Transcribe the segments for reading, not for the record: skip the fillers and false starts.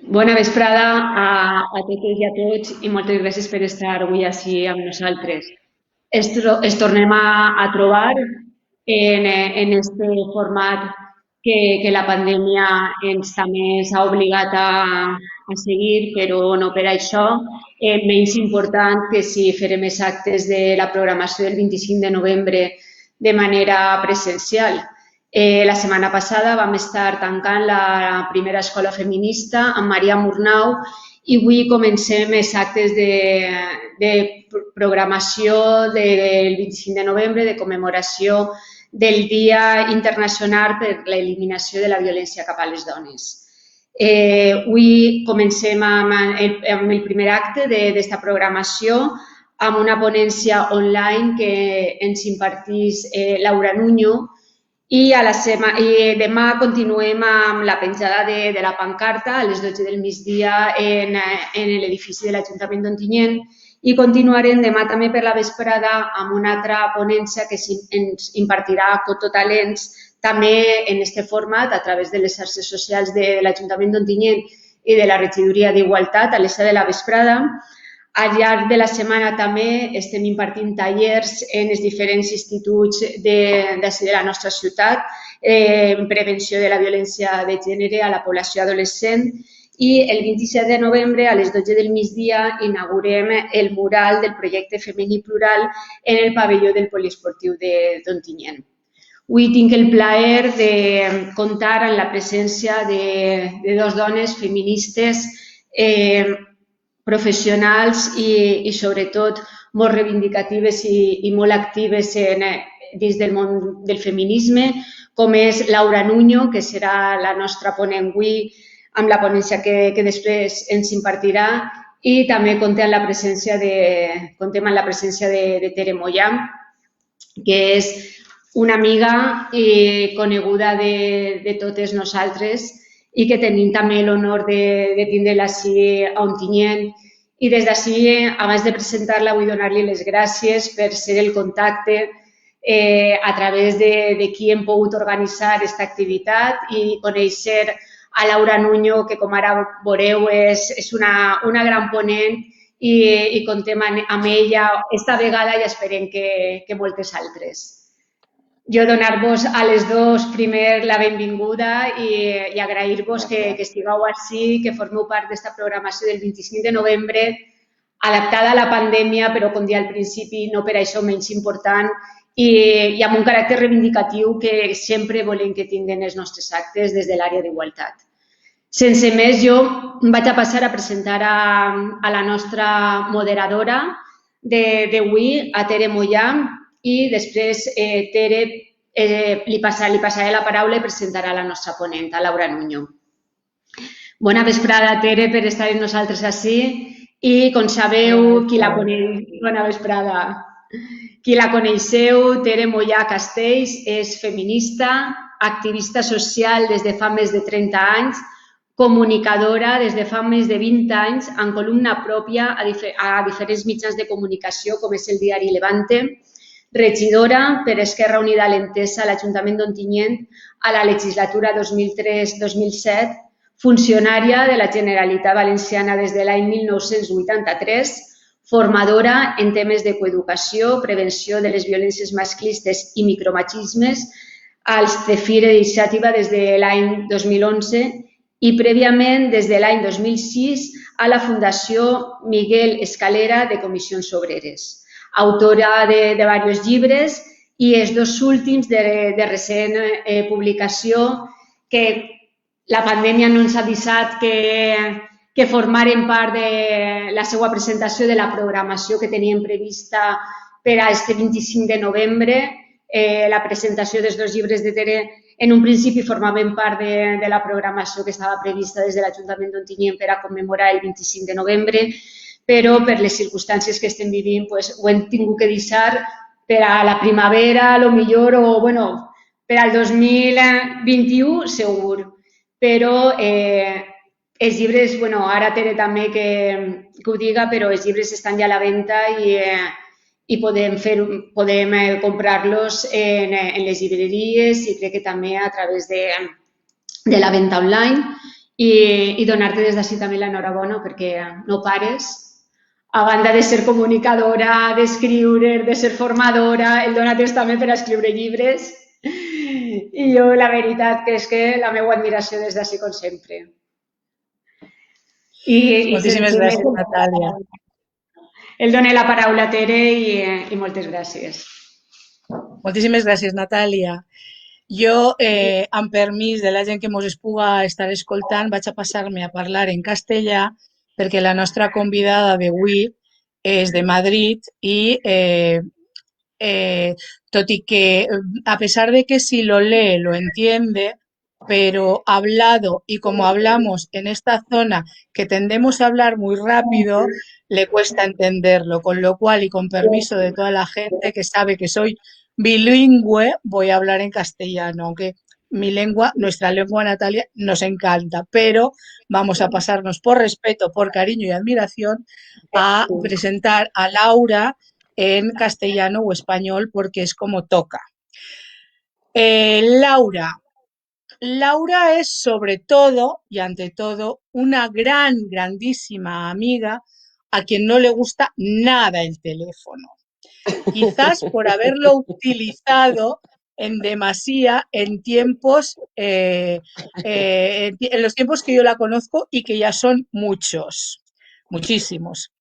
Bona vesprada a totes i a tots i moltes gràcies per estar avui així amb nosaltres. Es tornem a trobar en este format que la pandèmia ens també s'ha obligat a seguir, però no per això menys important que si farem els actes de la programació del 25 de novembre de manera presencial. La setmana passada vam estar tancant la primera escola feminista amb Maria Murnau i avui comencem els actes de programació del 25 de novembre, de commemoració del Dia Internacional per l'Eliminació de la Violència cap a les Dones. Avui comencem amb el primer acte d'esta programació amb una ponència online que ens impartís Laura Nuño, i demà continuem amb la penjada de la pancarta a les 12 del migdia en l'edifici de l'Ajuntament d'Ontinyent i continuarem demà també per la vesprada amb una altra ponència que ens impartirà Coto Talents, també en aquest format a través de les xarxes socials de l'Ajuntament d'Ontinyent i de la Regidoria d'Igualtat a les 7 de la vesprada. Al llarg de la setmana també estem impartint tallers en els diferents instituts de la nostra ciutat en prevenció de la violència de gènere a la població adolescent i el 27 de novembre a les 12 del migdia inaugurem el mural del projecte Femení Plural en el pavelló del poliesportiu d'Ontinyent. Avui tinc el plaer de comptar amb la presència de dues dones feministes professionals i sobretot molt reivindicatives i molt actives dins del món del feminisme, com és Laura Nuño, que serà la nostra ponent avui amb la ponència que després ens impartirà, i també contem amb la presència de Tere Mollà, que és una amiga coneguda de totes nosaltres i que tenim també l'honor de tindre-la així a Ontinyent. I des d'ací, abans de presentar-la, vull donar-li les gràcies per ser el contacte a través de qui hem pogut organitzar aquesta activitat i conèixer a Laura Nuño, que com ara veureu és una gran ponent i contem amb ella esta vegada i esperem que moltes altres. Jo donar-vos a les dues primer la benvinguda i agrair-vos que estigueu així, que formeu part d'esta programació del 25 de novembre, adaptada a la pandèmia, però com deia al principi, no per això menys important, i amb un caràcter reivindicatiu que sempre volem que tinguin els nostres actes des de l'àrea d'igualtat. Sense més, jo vaig a passar a presentar a la nostra moderadora d'avui, a Tere Mollà, i després Tere li passaré la paraula i presentarà la nostra ponent, Laura Nuño. Bona vesprada, Tere, per estar amb nosaltres així i, com sabeu, bona vesprada. Qui la coneixeu, Tere Mollà Castells, és feminista, activista social des de fa més de 30 anys, comunicadora des de fa més de 20 anys, amb columna pròpia a diferents mitjans de comunicació, com és el diari Levante, regidora per Esquerra Unida Alentesa a l'Ajuntament d'Ontinyent a la legislatura 2003-2007, funcionària de la Generalitat Valenciana des de l'any 1983, formadora en temes de coeducació, prevenció de les violències masclistes i micromachismes als CEFIR Iniciativa des de l'any 2011 i prèviament des de l'any 2006 a la Fundació Miguel Escalera de Comissions Obreres. Autora de diversos llibres i els dos últims de recent publicació que la pandèmia no ens ha deixat que formaren part de la seva presentació de la programació que teníem prevista per a este 25 de novembre. La presentació dels dos llibres de Tere en un principi formaven part de la programació que estava prevista des de l'Ajuntament d'Ontinyent per a commemorar el 25 de novembre, però per les circumstàncies que estem vivint ho hem tingut que deixar per a la primavera, o per al 2021 segur. Però els llibres, ara Tere també que ho diga, però els llibres estan ja a la venda i podem comprar-los en les llibreries i crec que també a través de la venda online. i donar-te des d'ací també l'enhorabona perquè no pares. A banda de ser comunicadora, d'escriure, de ser formadora, el donates també per a escriure llibres. I jo la veritat que és que la meva admiració des d'ací com sempre. I Moltíssimes sense més, gràcies, Natàlia. el dona la paraula a Tere i moltes gràcies. Moltíssimes gràcies, Natàlia. Jo, amb permís de la gent que ens puga estar escoltant, vaig a passar-me a parlar en castellà perquè la nostra convidada d'avui és de Madrid i tot y que a pesar de que si lo lee lo entiende, pero hablado y como hablamos en esta zona que tendemos a hablar muy rápido, le cuesta entenderlo, con lo cual y con permiso de toda la gente que sabe que soy bilingüe, voy a hablar en castellano, aunque mi lengua, nuestra lengua, Natalia, nos encanta, pero vamos a pasarnos por respeto, por cariño y admiración a presentar a Laura en castellano o español porque es como toca. Laura. Laura es sobre todo y ante todo una grandísima amiga a quien no le gusta nada el teléfono. Quizás por haberlo utilizado en demasía en tiempos, en los tiempos que yo la conozco y que ya son muchos, muchísimos.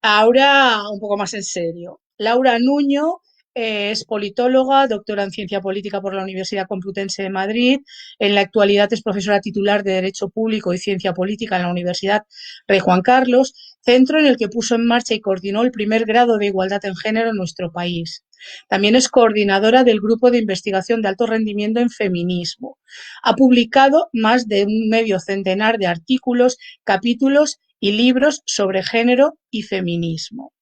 Ahora, un poco más en serio. Laura Nuño es politóloga, doctora en Ciencia Política por la Universidad Complutense de Madrid. En la actualidad es profesora titular de Derecho Público y Ciencia Política en la Universidad Rey Juan Carlos, centro en el que puso en marcha y coordinó el primer grado de igualdad en género en nuestro país. También es coordinadora del Grupo de Investigación de Alto Rendimiento en Feminismo. Ha publicado más de un medio centenar de artículos, capítulos y libros sobre género y feminismo.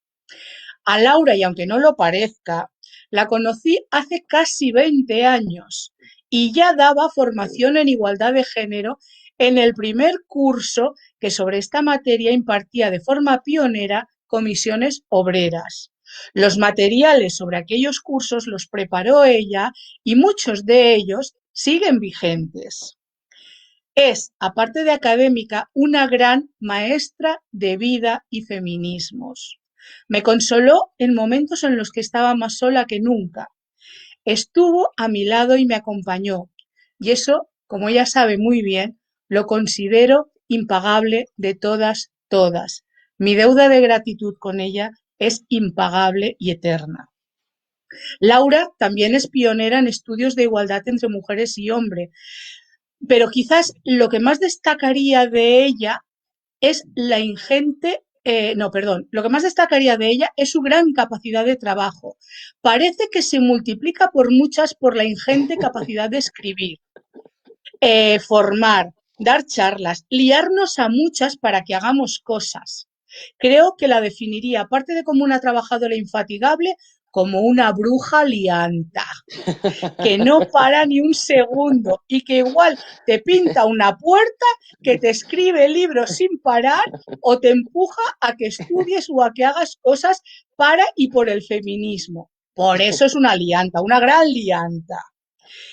A Laura, y aunque no lo parezca, la conocí hace casi 20 años y ya daba formación en igualdad de género en el primer curso que sobre esta materia impartía de forma pionera Comisiones Obreras. Los materiales sobre aquellos cursos los preparó ella y muchos de ellos siguen vigentes. Es, aparte de académica, una gran maestra de vida y feminismos. Me consoló en momentos en los que estaba más sola que nunca. Estuvo a mi lado y me acompañó. Y eso, como ella sabe muy bien, lo considero impagable de todas, todas. Mi deuda de gratitud con ella es impagable y eterna. Laura también es pionera en estudios de igualdad entre mujeres y hombres, pero quizás lo que más destacaría de ella es la ingente, lo que más destacaría de ella es su gran capacidad de trabajo. Parece que se multiplica por muchas por la ingente capacidad de escribir, formar, dar charlas, liarnos a muchas para que hagamos cosas. Creo que la definiría, aparte de como una trabajadora infatigable, como una bruja lianta, que no para ni un segundo y que igual te pinta una puerta, que te escribe libros sin parar o te empuja a que estudies o a que hagas cosas para y por el feminismo. Por eso es una lianta, una gran lianta.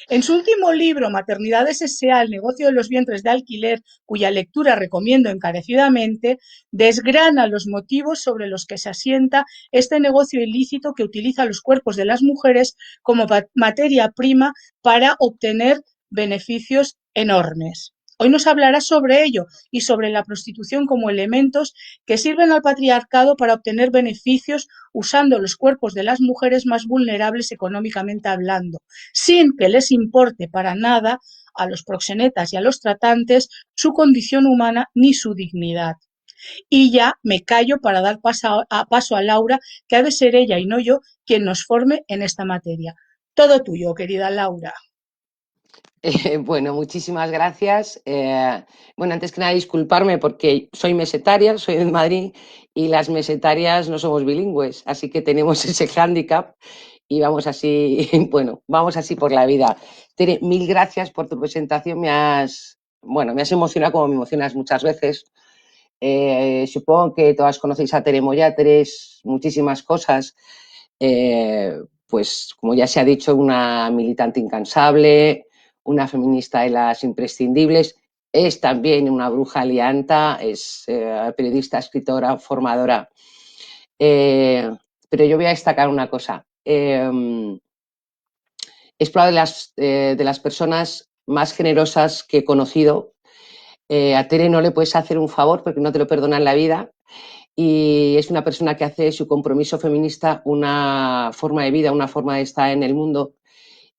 En su último libro, Maternidades S.A., el negocio de los vientres de alquiler, cuya lectura recomiendo encarecidamente, desgrana los motivos sobre los que se asienta este negocio ilícito que utiliza los cuerpos de las mujeres como materia prima para obtener beneficios enormes. Hoy nos hablará sobre ello y sobre la prostitución como elementos que sirven al patriarcado para obtener beneficios usando los cuerpos de las mujeres más vulnerables económicamente hablando, sin que les importe para nada a los proxenetas y a los tratantes su condición humana ni su dignidad. Y ya me callo para dar paso a Laura, que ha de ser ella y no yo quien nos forme en esta materia. Todo tuyo, querida Laura. Bueno, muchísimas gracias. Bueno, antes que nada, disculparme porque soy mesetaria, soy de Madrid y las mesetarias no somos bilingües, así que tenemos ese hándicap y vamos así, bueno, vamos así por la vida. Tere, mil gracias por tu presentación, me has emocionado como me emocionas muchas veces. Supongo que todas conocéis a Tere Moya. Tere es muchísimas cosas, pues como ya se ha dicho, una militante incansable, una feminista de las imprescindibles es también una bruja alianta, es periodista, escritora, formadora. Pero yo voy a destacar una cosa. Es probablemente de las personas más generosas que he conocido. A Tere no le puedes hacer un favor porque no te lo perdona en la vida, y es una persona que hace su compromiso feminista una forma de vida, una forma de estar en el mundo,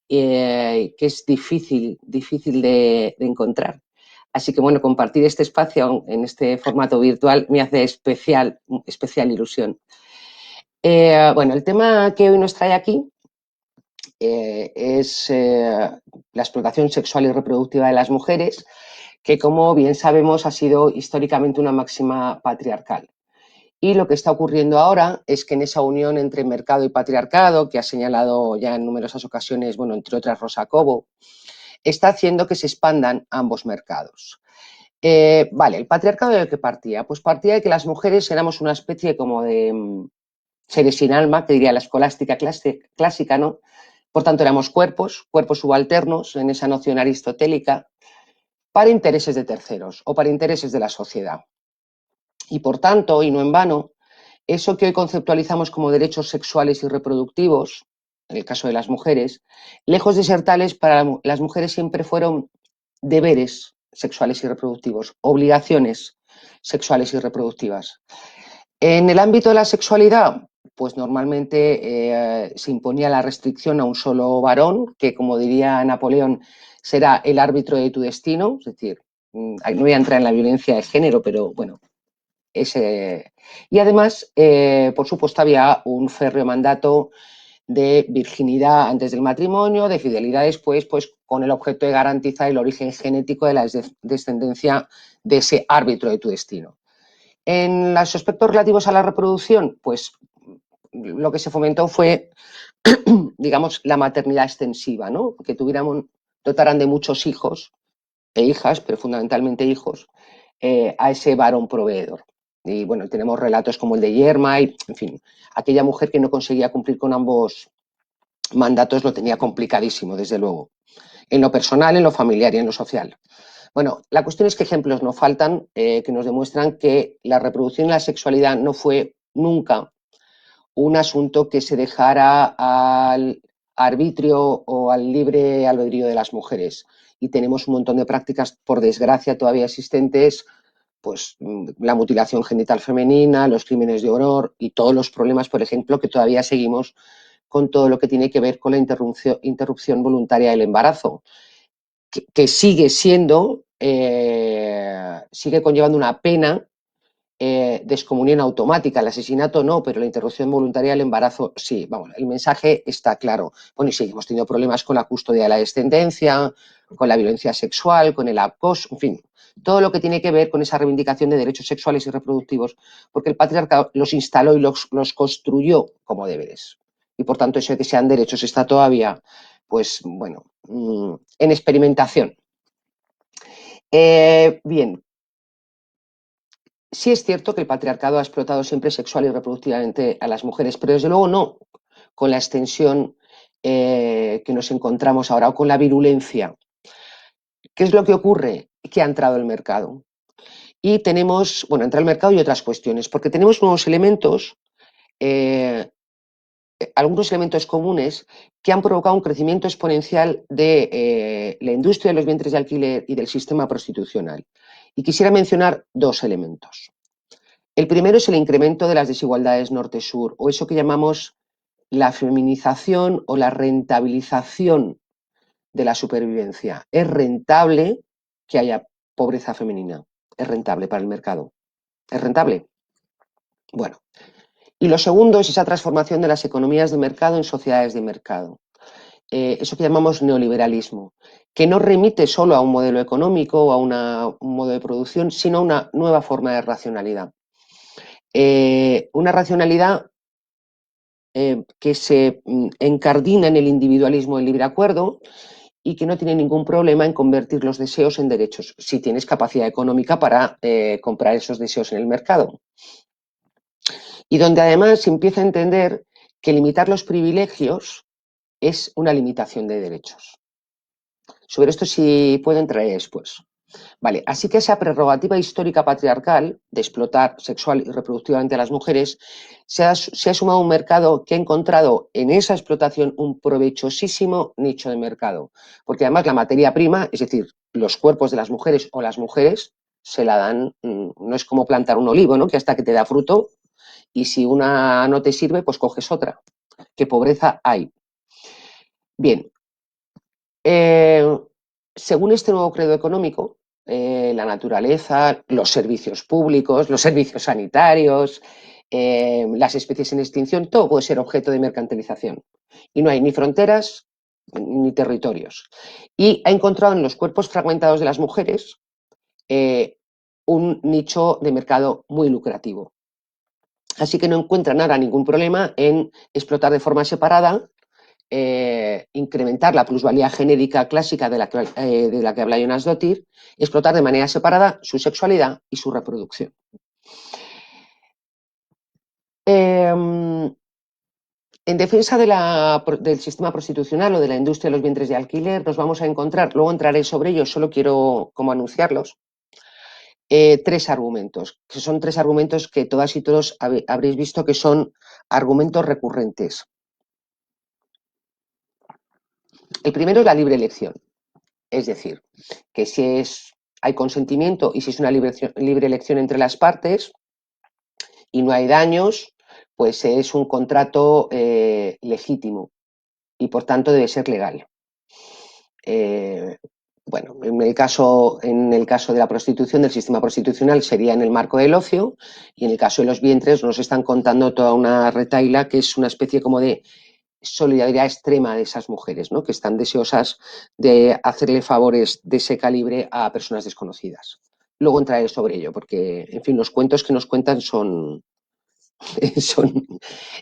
que es difícil de encontrar. Así que bueno, compartir este espacio en este formato virtual me hace especial ilusión. Bueno, el tema que hoy nos trae aquí es la explotación sexual y reproductiva de las mujeres, que como bien sabemos ha sido históricamente una máxima patriarcal. Y lo que está ocurriendo ahora es que en esa unión entre mercado y patriarcado, que ha señalado ya en numerosas ocasiones, bueno, entre otras Rosa Cobo, está haciendo que se expandan ambos mercados. Vale, ¿el patriarcado de qué partía? Pues partía de que las mujeres éramos una especie como de seres sin alma, que diría la escolástica clásica, ¿no? Por tanto, éramos cuerpos subalternos en esa noción aristotélica para intereses de terceros o para intereses de la sociedad. Y por tanto, y no en vano, eso que hoy conceptualizamos como derechos sexuales y reproductivos, en el caso de las mujeres, lejos de ser tales, para las mujeres siempre fueron deberes sexuales y reproductivos, obligaciones sexuales y reproductivas. En el ámbito de la sexualidad, pues normalmente se imponía la restricción a un solo varón, que como diría Napoleón, será el árbitro de tu destino, es decir, no voy a entrar en la violencia de género, pero bueno, y además, por supuesto, había un férreo mandato de virginidad antes del matrimonio, de fidelidad después, pues con el objeto de garantizar el origen genético de la descendencia de ese árbitro de tu destino. En los aspectos relativos a la reproducción, pues lo que se fomentó fue, digamos, la maternidad extensiva, ¿no? Que dotaran de muchos hijos e hijas, pero fundamentalmente hijos, a ese varón proveedor. Y bueno, tenemos relatos como el de Yerma, y, en fin, aquella mujer que no conseguía cumplir con ambos mandatos lo tenía complicadísimo, desde luego, en lo personal, en lo familiar y en lo social. Bueno, la cuestión es que ejemplos no faltan que nos demuestran que la reproducción y la sexualidad no fue nunca un asunto que se dejara al arbitrio o al libre albedrío de las mujeres. Y tenemos un montón de prácticas, por desgracia, todavía existentes, pues la mutilación genital femenina, los crímenes de honor y todos los problemas, por ejemplo, que todavía seguimos con todo lo que tiene que ver con la interrupción voluntaria del embarazo, que sigue siendo, sigue conllevando una pena de excomunión automática. El asesinato no, pero la interrupción voluntaria del embarazo sí. Vamos, el mensaje está claro. Bueno, y sí, hemos tenido problemas con la custodia de la descendencia, con la violencia sexual, con el acoso, en fin, todo lo que tiene que ver con esa reivindicación de derechos sexuales y reproductivos, porque el patriarcado los instaló y los construyó como deberes. Y por tanto, eso de que sean derechos está todavía, pues bueno, en experimentación. Bien, sí es cierto que el patriarcado ha explotado siempre sexual y reproductivamente a las mujeres, pero desde luego no con la extensión que nos encontramos ahora o con la virulencia. ¿Qué es lo que ocurre? Que ha entrado el mercado. Y tenemos, bueno, entra el mercado y otras cuestiones, porque tenemos nuevos elementos, algunos elementos comunes que han provocado un crecimiento exponencial de la industria de los vientres de alquiler y del sistema prostitucional. Y quisiera mencionar dos elementos. El primero es el incremento de las desigualdades norte-sur, o eso que llamamos la feminización o la rentabilización de la supervivencia. Es rentable que haya pobreza femenina, es rentable para el mercado. ¿Es rentable? Bueno. Y lo segundo es esa transformación de las economías de mercado en sociedades de mercado. Eso que llamamos neoliberalismo, que no remite solo a un modelo económico o a un modo de producción, sino a una nueva forma de racionalidad. Una racionalidad que se encardina en el individualismo del libre acuerdo y que no tiene ningún problema en convertir los deseos en derechos, si tienes capacidad económica para comprar esos deseos en el mercado. Y donde además se empieza a entender que limitar los privilegios es una limitación de derechos. Sobre esto sí puedo entrar después. Vale, así que esa prerrogativa histórica patriarcal de explotar sexual y reproductivamente a las mujeres se ha sumado a un mercado que ha encontrado en esa explotación un provechosísimo nicho de mercado, porque además la materia prima, es decir, los cuerpos de las mujeres o las mujeres, se la dan, no es como plantar un olivo, ¿no? Que hasta que te da fruto, y si una no te sirve, pues coges otra. ¿Qué pobreza hay? Bien, según este nuevo credo económico, la naturaleza, los servicios públicos, los servicios sanitarios, las especies en extinción, todo puede ser objeto de mercantilización. Y no hay ni fronteras ni territorios. Y ha encontrado en los cuerpos fragmentados de las mujeres un nicho de mercado muy lucrativo. Así que no encuentran ahora ningún problema en explotar de forma separada, incrementar la plusvalía genérica clásica de la que habla Jonas Dottir, explotar de manera separada su sexualidad y su reproducción. En defensa del sistema prostitucional o de la industria de los vientres de alquiler nos vamos a encontrar, luego entraré sobre ellos, solo quiero como anunciarlos, tres argumentos, que son tres argumentos que todas y todos habréis visto que son argumentos recurrentes. El primero es la libre elección, es decir, que si hay consentimiento y si es una libre elección entre las partes y no hay daños, pues es un contrato legítimo y por tanto debe ser legal. Bueno, en el caso de la prostitución, del sistema prostitucional, sería en el marco del ocio, y en el caso de los vientres nos están contando toda una retahíla que es una especie como de solidaridad extrema de esas mujeres, ¿no? Que están deseosas de hacerle favores de ese calibre a personas desconocidas. Luego entraré sobre ello, porque, en fin, los cuentos que nos cuentan son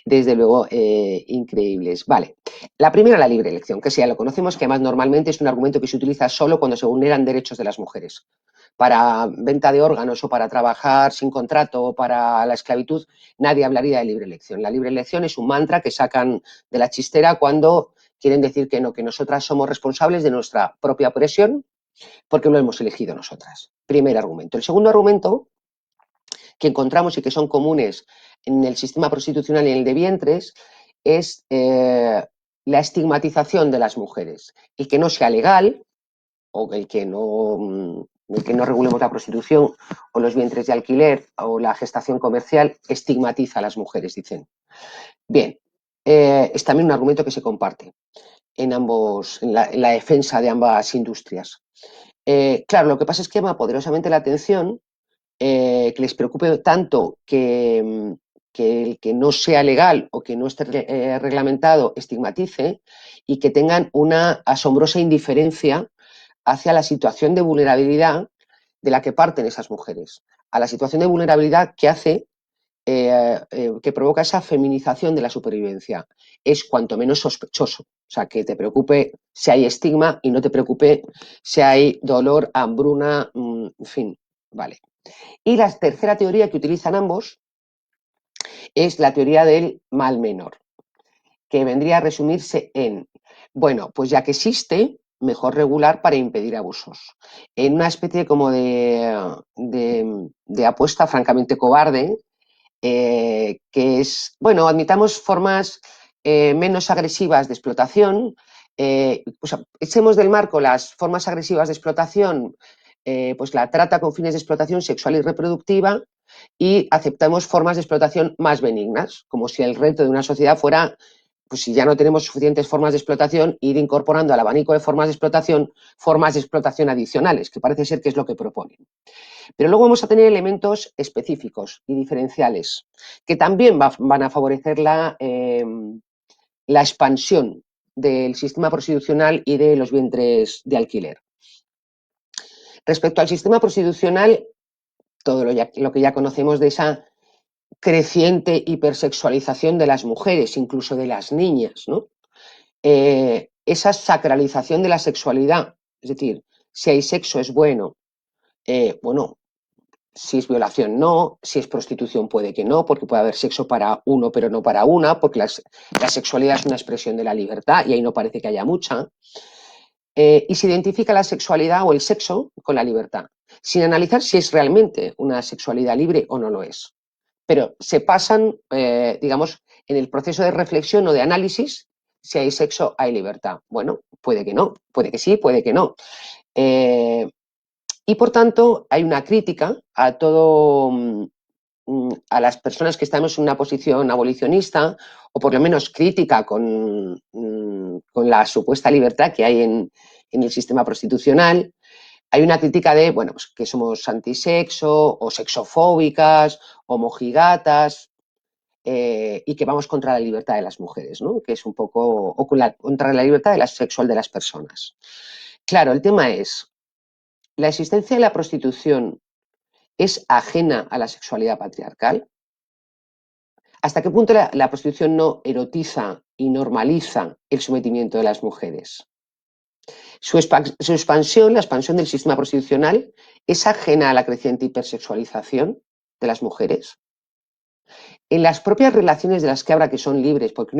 desde luego increíbles. Vale, la primera, la libre elección, que ya lo conocemos, que además normalmente es un argumento que se utiliza solo cuando se vulneran derechos de las mujeres. Para venta de órganos o para trabajar sin contrato o para la esclavitud, nadie hablaría de libre elección. La libre elección es un mantra que sacan de la chistera cuando quieren decir que no, que nosotras somos responsables de nuestra propia opresión porque lo hemos elegido nosotras. Primer argumento. El segundo argumento que encontramos y que son comunes en el sistema prostitucional y en el de vientres es la estigmatización de las mujeres. El que no sea legal o el que no regulemos la prostitución o los vientres de alquiler o la gestación comercial estigmatiza a las mujeres, dicen. Bien, es también un argumento que se comparte en la defensa de ambas industrias. Claro, lo que pasa es que llama poderosamente la atención que les preocupe tanto que el que no sea legal o que no esté reglamentado estigmatice y que tengan una asombrosa indiferencia hacia la situación de vulnerabilidad de la que parten esas mujeres, a la situación de vulnerabilidad que hace, que provoca esa feminización de la supervivencia. Es cuanto menos sospechoso. O sea, que te preocupe si hay estigma y no te preocupe si hay dolor, hambruna, en fin, vale. Y la tercera teoría que utilizan ambos es la teoría del mal menor, que vendría a resumirse en, bueno, pues ya que existe, mejor regular para impedir abusos. En una especie como de apuesta francamente cobarde, que es, bueno, admitamos formas menos agresivas de explotación, echemos del marco las formas agresivas de explotación, pues la trata con fines de explotación sexual y reproductiva, y aceptamos formas de explotación más benignas, como si el reto de una sociedad fuera, pues si ya no tenemos suficientes formas de explotación, ir incorporando al abanico de formas de explotación adicionales, que parece ser que es lo que proponen. Pero luego vamos a tener elementos específicos y diferenciales, que también van a favorecer la expansión del sistema prostitucional y de los vientres de alquiler. Respecto al sistema prostitucional, todo lo que ya conocemos de esa creciente hipersexualización de las mujeres, incluso de las niñas, ¿no? Esa sacralización de la sexualidad, es decir, si hay sexo es bueno, bueno, si es violación no, si es prostitución puede que no, porque puede haber sexo para uno pero no para una, porque la sexualidad es una expresión de la libertad y ahí no parece que haya mucha. y se identifica la sexualidad o el sexo con la libertad, sin analizar si es realmente una sexualidad libre o no lo es. Pero se pasan, digamos, en el proceso de reflexión o de análisis, si hay sexo, hay libertad. Bueno, puede que no, puede que sí, puede que no. Y por tanto, hay una crítica a todo, a las personas que estamos en una posición abolicionista, o por lo menos crítica con la supuesta libertad que hay en el sistema prostitucional. Hay una crítica de, bueno, pues que somos antisexo o sexofóbicas o mojigatas, y que vamos contra la libertad de las mujeres, ¿no? Que es un poco, o contra la libertad sexual de las personas. Claro, el tema es, ¿la existencia de la prostitución es ajena a la sexualidad patriarcal? ¿Hasta qué punto la prostitución no erotiza y normaliza el sometimiento de las mujeres? Su expansión, la expansión del sistema prostitucional, es ajena a la creciente hipersexualización de las mujeres. En las propias relaciones de las que habla que son libres, porque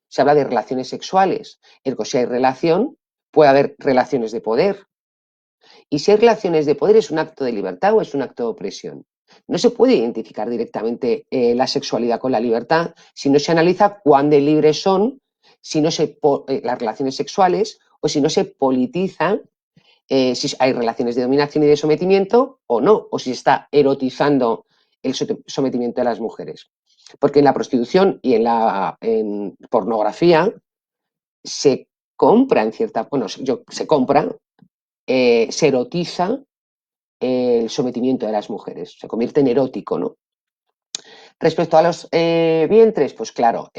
se habla de relaciones sexuales, ergo si hay relación, puede haber relaciones de poder. Y si hay relaciones de poder, ¿es un acto de libertad o es un acto de opresión? No se puede identificar directamente la sexualidad con la libertad si no se analiza cuán de libres son, si no las relaciones sexuales, o si no se politiza si hay relaciones de dominación y de sometimiento o no, o si se está erotizando el sometimiento de las mujeres. Porque en la prostitución y en pornografía se compra se erotiza el sometimiento de las mujeres, se convierte en erótico, ¿no? Respecto a los vientres, pues claro,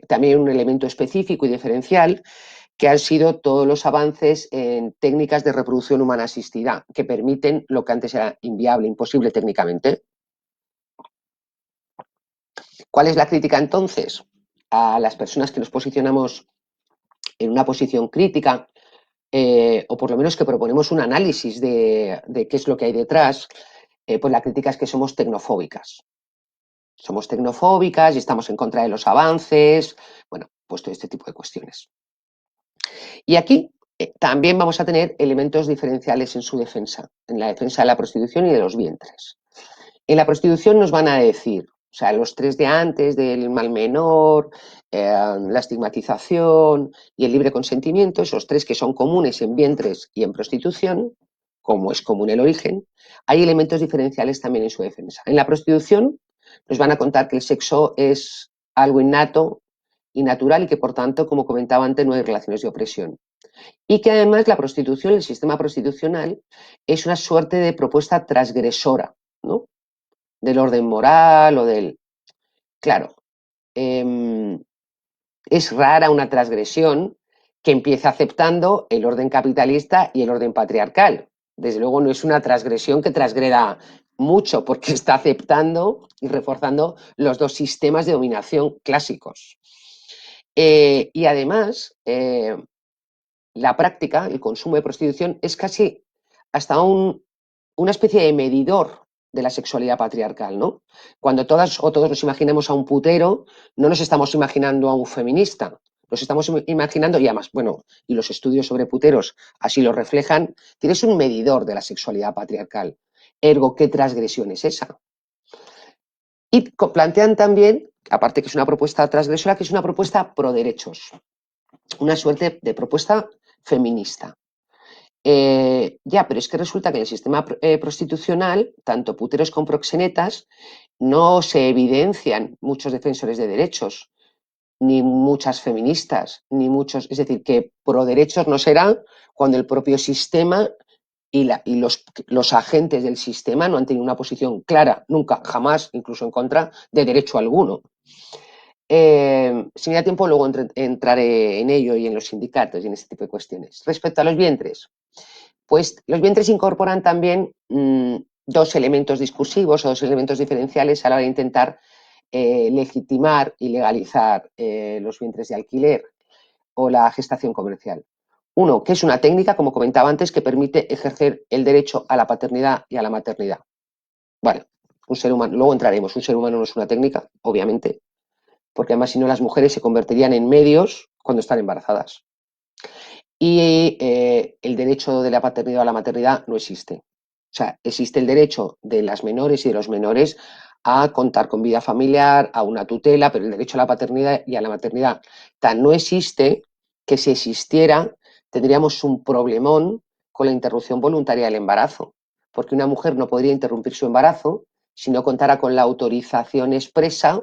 también un elemento específico y diferencial que han sido todos los avances en técnicas de reproducción humana asistida, que permiten lo que antes era inviable, imposible técnicamente. ¿Cuál es la crítica entonces? A las personas que nos posicionamos en una posición crítica, o por lo menos que proponemos un análisis de qué es lo que hay detrás, pues la crítica es que somos tecnofóbicas. Somos tecnofóbicas y estamos en contra de los avances, bueno, pues todo este tipo de cuestiones. Y aquí también vamos a tener elementos diferenciales en su defensa, en la defensa de la prostitución y de los vientres. En la prostitución nos van a decir, o sea, los tres de antes, del mal menor, la estigmatización y el libre consentimiento, esos tres que son comunes en vientres y en prostitución, como es común el origen, hay elementos diferenciales también en su defensa. En la prostitución nos van a contar que el sexo es algo innato y natural y que, por tanto, como comentaba antes, no hay relaciones de opresión. Y que además la prostitución, el sistema prostitucional, es una suerte de propuesta transgresora, ¿no? Del orden moral o del... Claro, es rara una transgresión que empiece aceptando el orden capitalista y el orden patriarcal. Desde luego no es una transgresión que transgreda mucho porque está aceptando y reforzando los dos sistemas de dominación clásicos. Y además, la práctica, el consumo de prostitución, es casi hasta una especie de medidor de la sexualidad patriarcal, ¿no? Cuando todas o todos nos imaginemos a un putero, no nos estamos imaginando a un feminista, nos estamos imaginando, y además, bueno, y los estudios sobre puteros así lo reflejan, tienes un medidor de la sexualidad patriarcal. Ergo, ¿qué transgresión es esa? Y plantean también, aparte que es una propuesta transgresora, que es una propuesta pro derechos, una suerte de propuesta feminista. Pero es que resulta que en el sistema prostitucional, tanto puteros como proxenetas, no se evidencian muchos defensores de derechos, ni muchas feministas, ni muchos. Es decir, que pro derechos no será cuando el propio sistema y los agentes del sistema no han tenido una posición clara, nunca, jamás, incluso en contra de derecho alguno. Si me da tiempo, luego entraré en ello y en los sindicatos y en este tipo de cuestiones. Respecto a los vientres, pues los vientres incorporan también dos elementos discursivos o dos elementos diferenciales a la hora de intentar legitimar y legalizar los vientres de alquiler o la gestación comercial. Uno, que es una técnica, como comentaba antes, que permite ejercer el derecho a la paternidad y a la maternidad. Vale, un ser humano, luego entraremos, un ser humano no es una técnica, obviamente, porque además si no las mujeres se convertirían en medios cuando están embarazadas. y el derecho de la paternidad o la maternidad no existe. O sea, existe el derecho de las menores y de los menores a contar con vida familiar, a una tutela, pero el derecho a la paternidad y a la maternidad tan no existe que si existiera tendríamos un problemón con la interrupción voluntaria del embarazo, porque una mujer no podría interrumpir su embarazo si no contara con la autorización expresa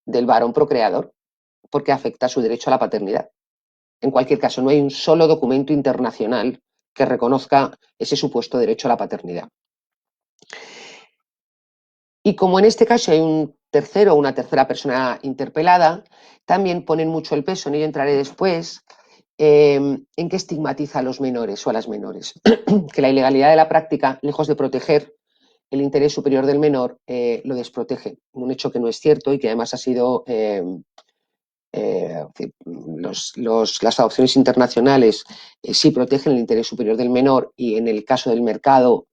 del varón procreador, porque afecta a su derecho a la paternidad. En cualquier caso, no hay un solo documento internacional que reconozca ese supuesto derecho a la paternidad. Y como en este caso hay un tercero o una tercera persona interpelada, también ponen mucho el peso, en ello entraré después, en que estigmatiza a los menores o a las menores. Que la ilegalidad de la práctica, lejos de proteger el interés superior del menor, lo desprotege. Un hecho que no es cierto y que además ha sido... las adopciones internacionales sí protegen el interés superior del menor y en el caso del mercado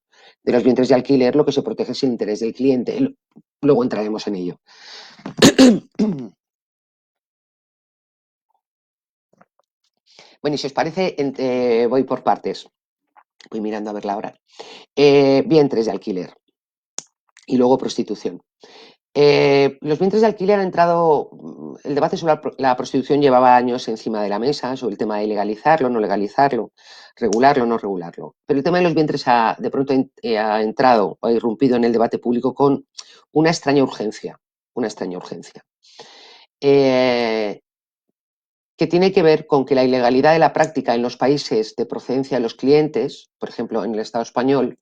de los vientres de alquiler lo que se protege es el interés del cliente. Luego entraremos en ello. Bueno, y si os parece, voy por partes. Voy mirando a ver la hora. Vientres de alquiler y luego prostitución. Los vientres de alquiler han entrado, el debate sobre la prostitución llevaba años encima de la mesa, sobre el tema de legalizarlo, no legalizarlo, regularlo, no regularlo. Pero el tema de los vientres de pronto ha entrado o ha irrumpido en el debate público con una extraña urgencia, que tiene que ver con que la ilegalidad de la práctica en los países de procedencia de los clientes, por ejemplo en el Estado español,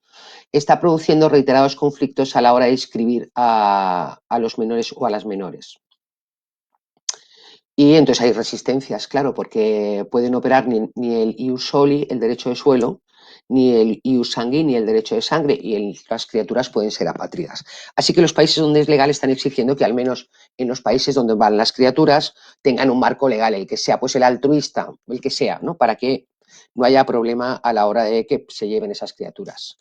está produciendo reiterados conflictos a la hora de inscribir a los menores o a las menores. Y entonces hay resistencias, claro, porque pueden operar ni el ius soli, el derecho de suelo, ni el ius sanguini, el derecho de sangre, y las criaturas pueden ser apátridas. Así que los países donde es legal están exigiendo que al menos en los países donde van las criaturas tengan un marco legal, el que sea pues el altruista, el que sea, ¿no? Para que no haya problema a la hora de que se lleven esas criaturas.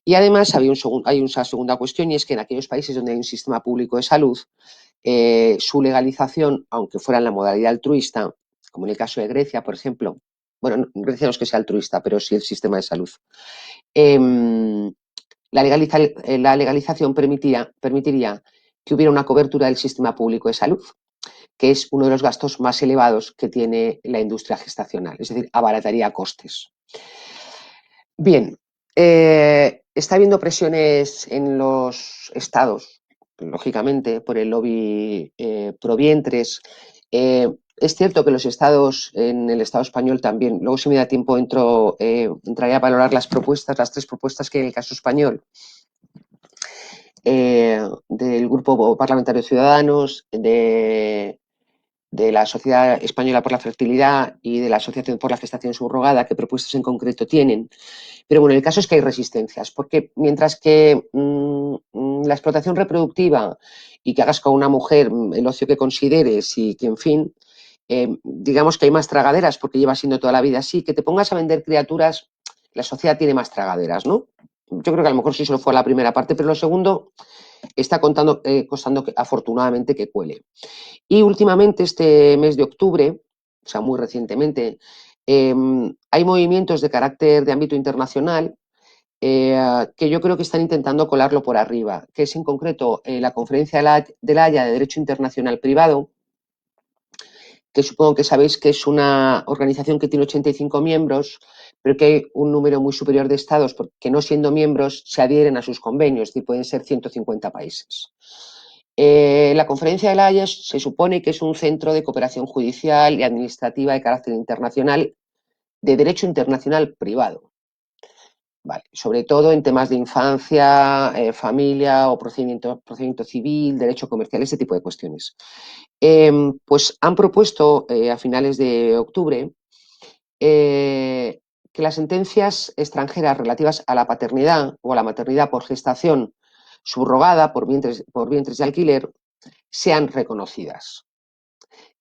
Y además hay una segunda cuestión, y es que en aquellos países donde hay un sistema público de salud, su legalización, aunque fuera en la modalidad altruista, como en el caso de Grecia, por ejemplo, bueno, Grecia no es que sea altruista, pero sí el sistema de salud, la legalización permitiría que hubiera una cobertura del sistema público de salud, que es uno de los gastos más elevados que tiene la industria gestacional, es decir, abarataría costes. Bien, está habiendo presiones en los estados, lógicamente, por el lobby pro vientres. Es cierto que los estados, en el Estado español también, luego si me da tiempo entraría a valorar las tres propuestas que hay en el caso español, del Grupo Parlamentario de Ciudadanos, de la Sociedad Española por la Fertilidad y de la Asociación por la Gestación Subrogada, qué propuestas en concreto tienen. Pero bueno, el caso es que hay resistencias, porque mientras que la explotación reproductiva y que hagas con una mujer el ocio que consideres y que, en fin, digamos que hay más tragaderas porque lleva siendo toda la vida así, que te pongas a vender criaturas, la sociedad tiene más tragaderas, ¿no? Yo creo que a lo mejor sí solo fue la primera parte, pero lo segundo está costando que, afortunadamente, que cuele. Y últimamente, este mes de octubre, o sea, muy recientemente, hay movimientos de carácter de ámbito internacional que yo creo que están intentando colarlo por arriba, que es en concreto la Conferencia de la Haya de Derecho Internacional Privado, que supongo que sabéis que es una organización que tiene 85 miembros, pero que hay un número muy superior de estados que, no siendo miembros, se adhieren a sus convenios, es decir, pueden ser 150 países. La Conferencia de la Haya se supone que es un centro de cooperación judicial y administrativa de carácter internacional, de derecho internacional privado. Vale, sobre todo en temas de infancia, familia o procedimiento civil, derecho comercial, ese tipo de cuestiones. Pues han propuesto a finales de octubre que las sentencias extranjeras relativas a la paternidad o a la maternidad por gestación subrogada por vientres de alquiler sean reconocidas.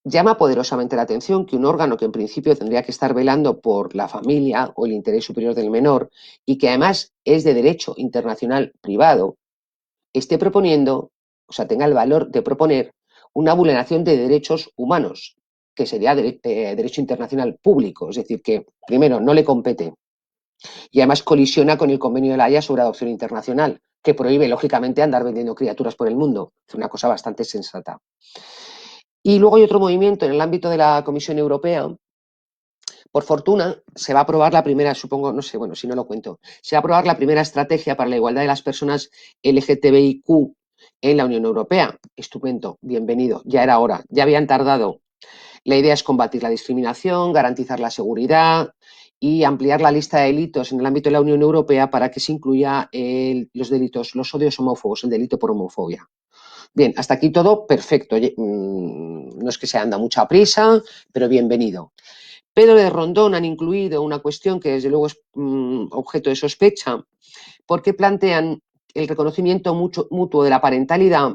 Llama poderosamente la atención que un órgano que en principio tendría que estar velando por la familia o el interés superior del menor y que además es de derecho internacional privado, esté proponiendo, o sea, tenga el valor de proponer una vulneración de derechos humanos, que sería derecho internacional público, es decir, que primero no le compete y además colisiona con el convenio de la Haya sobre adopción internacional, que prohíbe, lógicamente, andar vendiendo criaturas por el mundo. Es una cosa bastante sensata. Y luego hay otro movimiento en el ámbito de la Comisión Europea. Por fortuna, se va a aprobar la primera, supongo, no sé, bueno, si no lo cuento, se va a aprobar la primera estrategia para la igualdad de las personas LGTBIQ en la Unión Europea. Estupendo, bienvenido, ya era hora, ya habían tardado. La idea es combatir la discriminación, garantizar la seguridad y ampliar la lista de delitos en el ámbito de la Unión Europea para que se incluya los delitos, los odios homófobos, el delito por homofobia. Bien, hasta aquí todo perfecto. No es que se anda mucha prisa, pero bienvenido. Pedro de Rondón han incluido una cuestión que desde luego es objeto de sospecha, porque plantean el reconocimiento mutuo de la parentalidad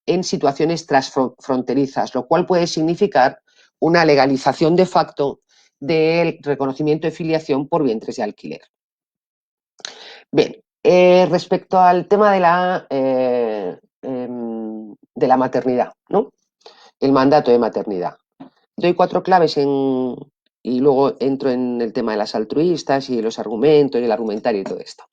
en situaciones transfronterizas, lo cual puede significar una legalización de facto del reconocimiento de filiación por vientres de alquiler. Bien, respecto al tema de la maternidad, ¿no? El mandato de maternidad. Doy 4 claves y luego entro en el tema de las altruistas y los argumentos y el argumentario y todo esto.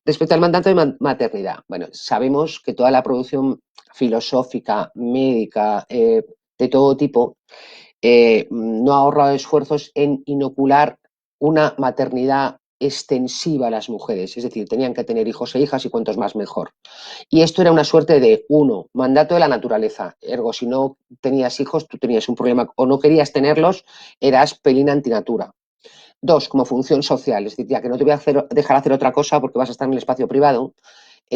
Respecto al mandato de maternidad, bueno, sabemos que toda la producción filosófica, médica, de todo tipo, no ha ahorrado esfuerzos en inocular una maternidad extensiva a las mujeres, es decir, tenían que tener hijos e hijas y cuantos más mejor. Y esto era una suerte de, uno, mandato de la naturaleza, ergo, si no tenías hijos, tú tenías un problema o no querías tenerlos, eras pelina antinatura. 2, como función social, es decir, ya que no te voy a dejar hacer otra cosa porque vas a estar en el espacio privado,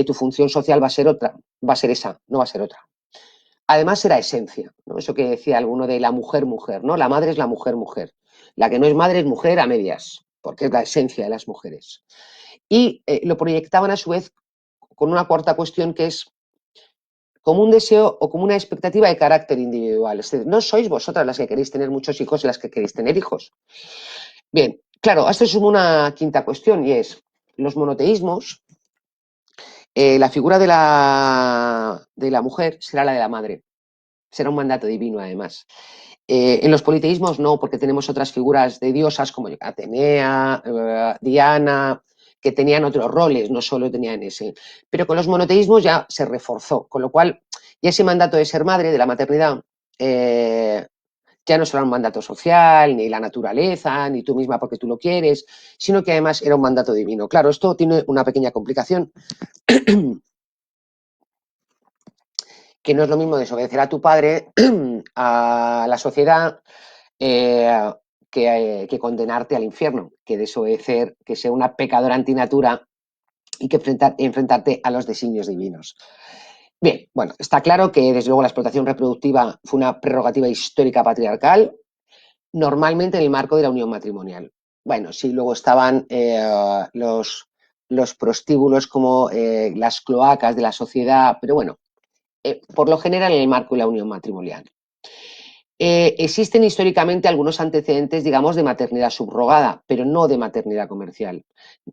tu función social va a ser otra, va a ser esa, no va a ser otra. Además era esencia, ¿no? Eso que decía alguno de la mujer, ¿no? La madre es la mujer. La que no es madre es mujer a medias, porque es la esencia de las mujeres. Y lo proyectaban a su vez con una cuarta cuestión que es como un deseo o como una expectativa de carácter individual. Es decir, no sois vosotras las que queréis tener muchos hijos y las que queréis tener hijos. Bien, claro, a esto se suma una quinta cuestión y es los monoteísmos. La figura de la mujer será la de la madre. Será un mandato divino, además. En los politeísmos no, porque tenemos otras figuras de diosas como Atenea, Diana, que tenían otros roles, no solo tenían ese. Pero con los monoteísmos ya se reforzó, con lo cual ya ese mandato de ser madre, de la maternidad, ya no será un mandato social, ni la naturaleza, ni tú misma porque tú lo quieres, sino que además era un mandato divino. Claro, esto tiene una pequeña complicación, que no es lo mismo desobedecer a tu padre, a la sociedad, que condenarte al infierno, que desobedecer, que ser una pecadora antinatura y que enfrentarte a los designios divinos. Bien, bueno, está claro que desde luego la explotación reproductiva fue una prerrogativa histórica patriarcal, normalmente en el marco de la unión matrimonial. Bueno, sí, luego estaban los prostíbulos como las cloacas de la sociedad, pero bueno, por lo general en el marco de la unión matrimonial. Existen históricamente algunos antecedentes, digamos, de maternidad subrogada, pero no de maternidad comercial.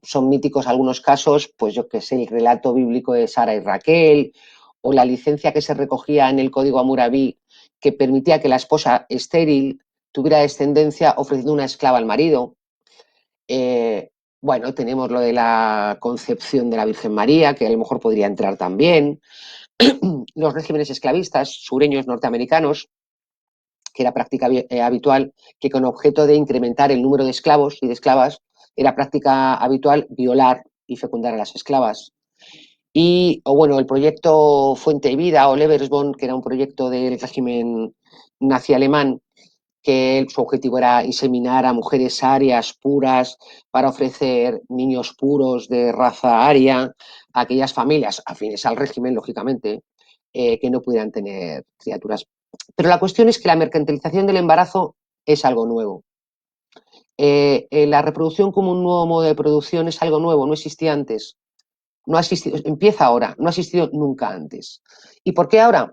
Son míticos algunos casos, pues yo que sé, el relato bíblico de Sara y Raquel, o la licencia que se recogía en el Código Hammurabi, que permitía que la esposa estéril tuviera descendencia ofreciendo una esclava al marido. Bueno, tenemos lo de la concepción de la Virgen María, que a lo mejor podría entrar también. Los regímenes esclavistas sureños norteamericanos, que era práctica habitual, que con objeto de incrementar el número de esclavos y de esclavas, era práctica habitual violar y fecundar a las esclavas. O bueno, el proyecto Fuente y Vida o Lebensborn, que era un proyecto del régimen nazi alemán, que su objetivo era inseminar a mujeres arias puras para ofrecer niños puros de raza aria a aquellas familias afines al régimen, lógicamente, que no pudieran tener criaturas. Pero la cuestión es que la mercantilización del embarazo es algo nuevo. La reproducción como un nuevo modo de producción es algo nuevo, no existía antes. No ha existido, empieza ahora, no ha existido nunca antes. ¿Y por qué ahora?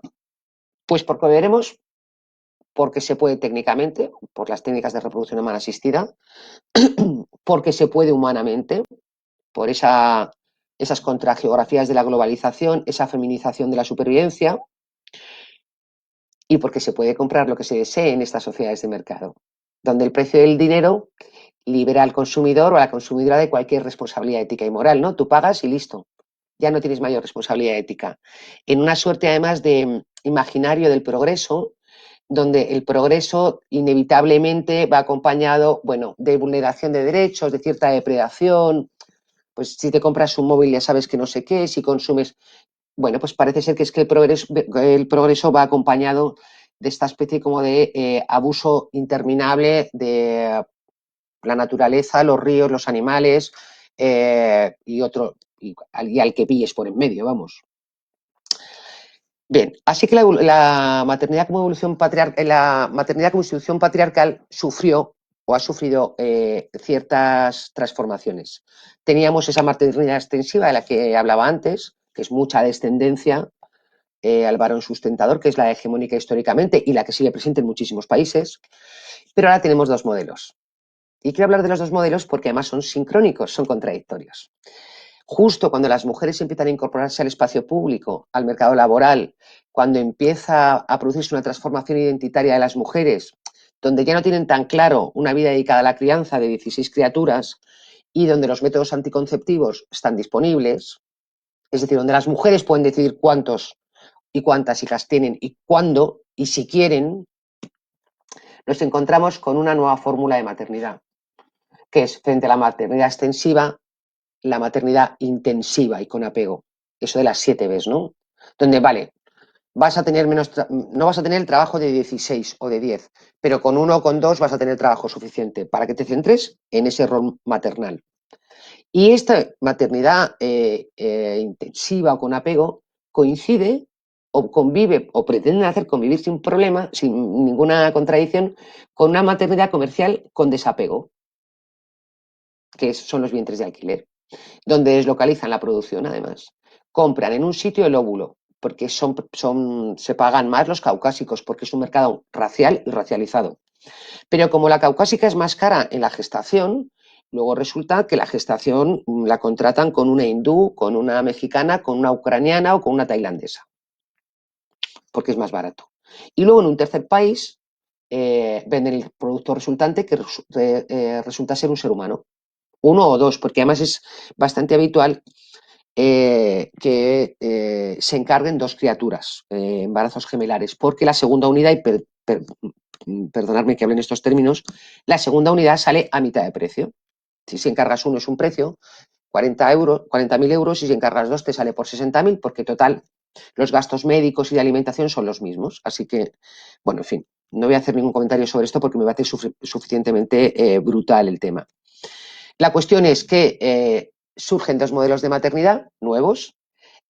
Pues porque veremos, porque se puede técnicamente, por las técnicas de reproducción humana asistida, porque se puede humanamente, por esas contrageografías de la globalización, esa feminización de la supervivencia, y porque se puede comprar lo que se desee en estas sociedades de mercado, donde el precio del dinero libera al consumidor o a la consumidora de cualquier responsabilidad ética y moral, ¿no? Tú pagas y listo, ya no tienes mayor responsabilidad ética. En una suerte, además, de imaginario del progreso, donde el progreso inevitablemente va acompañado, bueno, de vulneración de derechos, de cierta depredación. Pues si te compras un móvil ya sabes que no sé qué, si consumes... Bueno, pues parece ser que es que el progreso va acompañado de esta especie como de abuso interminable de la naturaleza, los ríos, los animales y al que pilles por en medio, vamos. Bien, así que la maternidad como institución patriarcal sufrió o ha sufrido ciertas transformaciones. Teníamos esa maternidad extensiva de la que hablaba antes, que es mucha descendencia al varón sustentador, que es la hegemónica históricamente y la que sigue presente en muchísimos países, pero ahora tenemos dos modelos. Y quiero hablar de los dos modelos porque además son sincrónicos, son contradictorios. Justo cuando las mujeres empiezan a incorporarse al espacio público, al mercado laboral, cuando empieza a producirse una transformación identitaria de las mujeres, donde ya no tienen tan claro una vida dedicada a la crianza de 16 criaturas y donde los métodos anticonceptivos están disponibles, es decir, donde las mujeres pueden decidir cuántos y cuántas hijas tienen y cuándo y si quieren, nos encontramos con una nueva fórmula de maternidad, que es, frente a la maternidad extensiva, la maternidad intensiva y con apego. Eso de las 7 Bs, ¿no? Donde, vale, vas a tener no vas a tener el trabajo de 16 o de 10, pero con 1 o con 2 vas a tener trabajo suficiente para que te centres en ese rol maternal. Y esta maternidad intensiva o con apego coincide o convive o pretenden hacer convivir sin problema, sin ninguna contradicción, con una maternidad comercial con desapego, que son los vientres de alquiler, donde deslocalizan la producción, además. Compran en un sitio el óvulo, porque se pagan más los caucásicos, porque es un mercado racial y racializado. Pero como la caucásica es más cara en la gestación, luego resulta que la gestación la contratan con una hindú, con una mexicana, con una ucraniana o con una tailandesa, porque es más barato. Y luego en un tercer país venden el producto resultante que resulta ser un ser humano. 1 o 2, porque además es bastante habitual que se encarguen 2 criaturas, embarazos gemelares, porque la segunda unidad, y perdonadme que hable en estos términos, la segunda unidad sale a mitad de precio. Si encargas 1 es un precio, 40.000 euros, y si encargas 2 te sale por 60.000, porque total, los gastos médicos y de alimentación son los mismos. Así que, bueno, en fin, no voy a hacer ningún comentario sobre esto porque me parece suficientemente brutal el tema. La cuestión es que surgen 2 modelos de maternidad nuevos,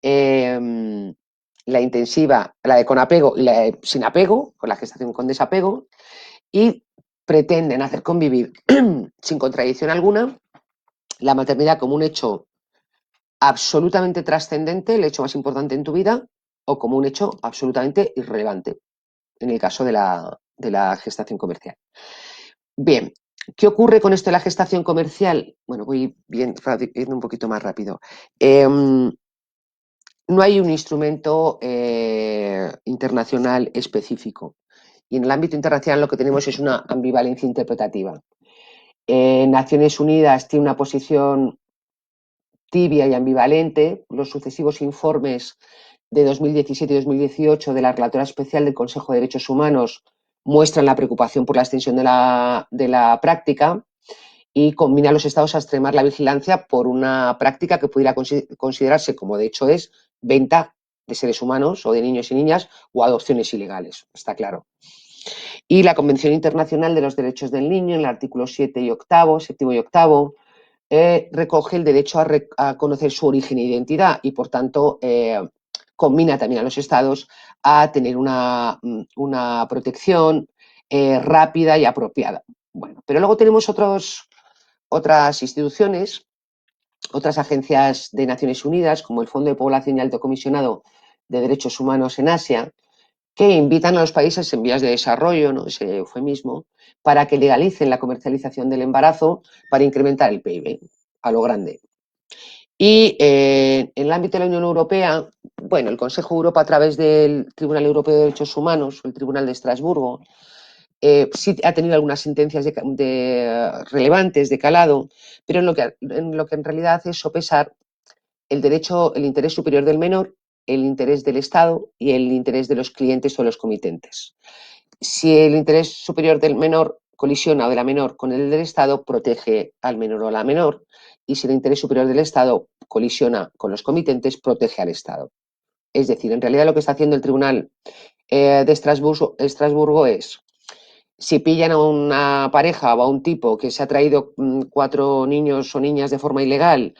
la intensiva, la de con apego y la de sin apego, con la gestación con desapego, y pretenden hacer convivir sin contradicción alguna la maternidad como un hecho absolutamente trascendente, el hecho más importante en tu vida, o como un hecho absolutamente irrelevante, en el caso de la gestación comercial. Bien, ¿qué ocurre con esto de la gestación comercial? Bueno, voy viendo un poquito más rápido. No hay un instrumento internacional específico. Y en el ámbito internacional lo que tenemos es una ambivalencia interpretativa. Naciones Unidas tiene una posición tibia y ambivalente. Los sucesivos informes de 2017 y 2018 de la Relatora Especial del Consejo de Derechos Humanos muestran la preocupación por la extensión de la práctica y combina a los estados a extremar la vigilancia por una práctica que pudiera considerarse, como de hecho es, venta de seres humanos o de niños y niñas o adopciones ilegales, está claro. Y la Convención Internacional de los Derechos del Niño, en el artículo 7 y 8, séptimo y octavo, recoge el derecho a conocer su origen e identidad y, por tanto, combina también a los estados a tener una protección rápida y apropiada. Bueno, pero luego tenemos otras instituciones, otras agencias de Naciones Unidas, como el Fondo de Población y Alto Comisionado de Derechos Humanos en Asia, que invitan a los países en vías de desarrollo, ¿no?, ese eufemismo, para que legalicen la comercialización del embarazo para incrementar el PIB a lo grande. Y en el ámbito de la Unión Europea, bueno, el Consejo de Europa a través del Tribunal Europeo de Derechos Humanos, el Tribunal de Estrasburgo, sí ha tenido algunas sentencias relevantes de calado, pero en lo que en realidad hace es sopesar el derecho, el interés superior del menor, el interés del Estado y el interés de los clientes o los comitentes. Si el interés superior del menor colisiona o de la menor con el del Estado, protege al menor o a la menor, y si el interés superior del Estado colisiona con los comitentes, protege al Estado. Es decir, en realidad lo que está haciendo el Tribunal de Estrasburgo es, si pillan a una pareja o a un tipo que se ha traído 4 niños o niñas de forma ilegal,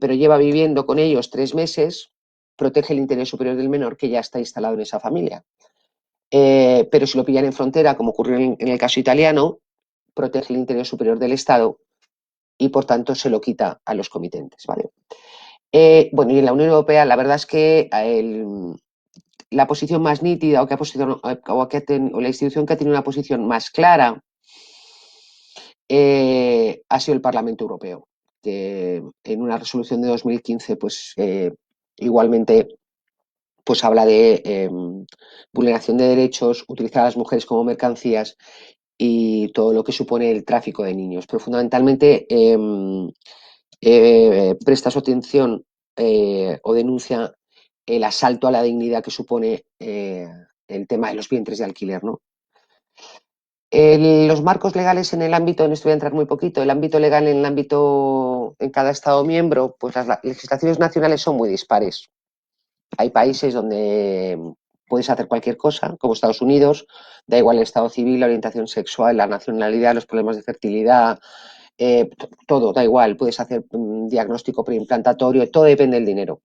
pero lleva viviendo con ellos 3 meses, protege el interés superior del menor que ya está instalado en esa familia. Pero si lo pillan en frontera, como ocurrió en el caso italiano, protege el interés superior del Estado y por tanto se lo quita a los comitentes. ¿Vale? Bueno, y en la Unión Europea la verdad es que la posición más nítida o la institución que ha tenido una posición más clara ha sido el Parlamento Europeo, que en una resolución de 2015 pues igualmente pues habla de vulneración de derechos, utilizar a las mujeres como mercancías y todo lo que supone el tráfico de niños. Pero fundamentalmente presta su atención o denuncia el asalto a la dignidad que supone el tema de los vientres de alquiler, ¿no? Los marcos legales en el ámbito, en esto voy a entrar muy poquito, el ámbito legal en el ámbito en cada Estado miembro, pues las legislaciones nacionales son muy dispares. Hay países donde puedes hacer cualquier cosa, como Estados Unidos, da igual el estado civil, la orientación sexual, la nacionalidad, los problemas de fertilidad, todo, da igual, puedes hacer un diagnóstico preimplantatorio, todo depende del dinero.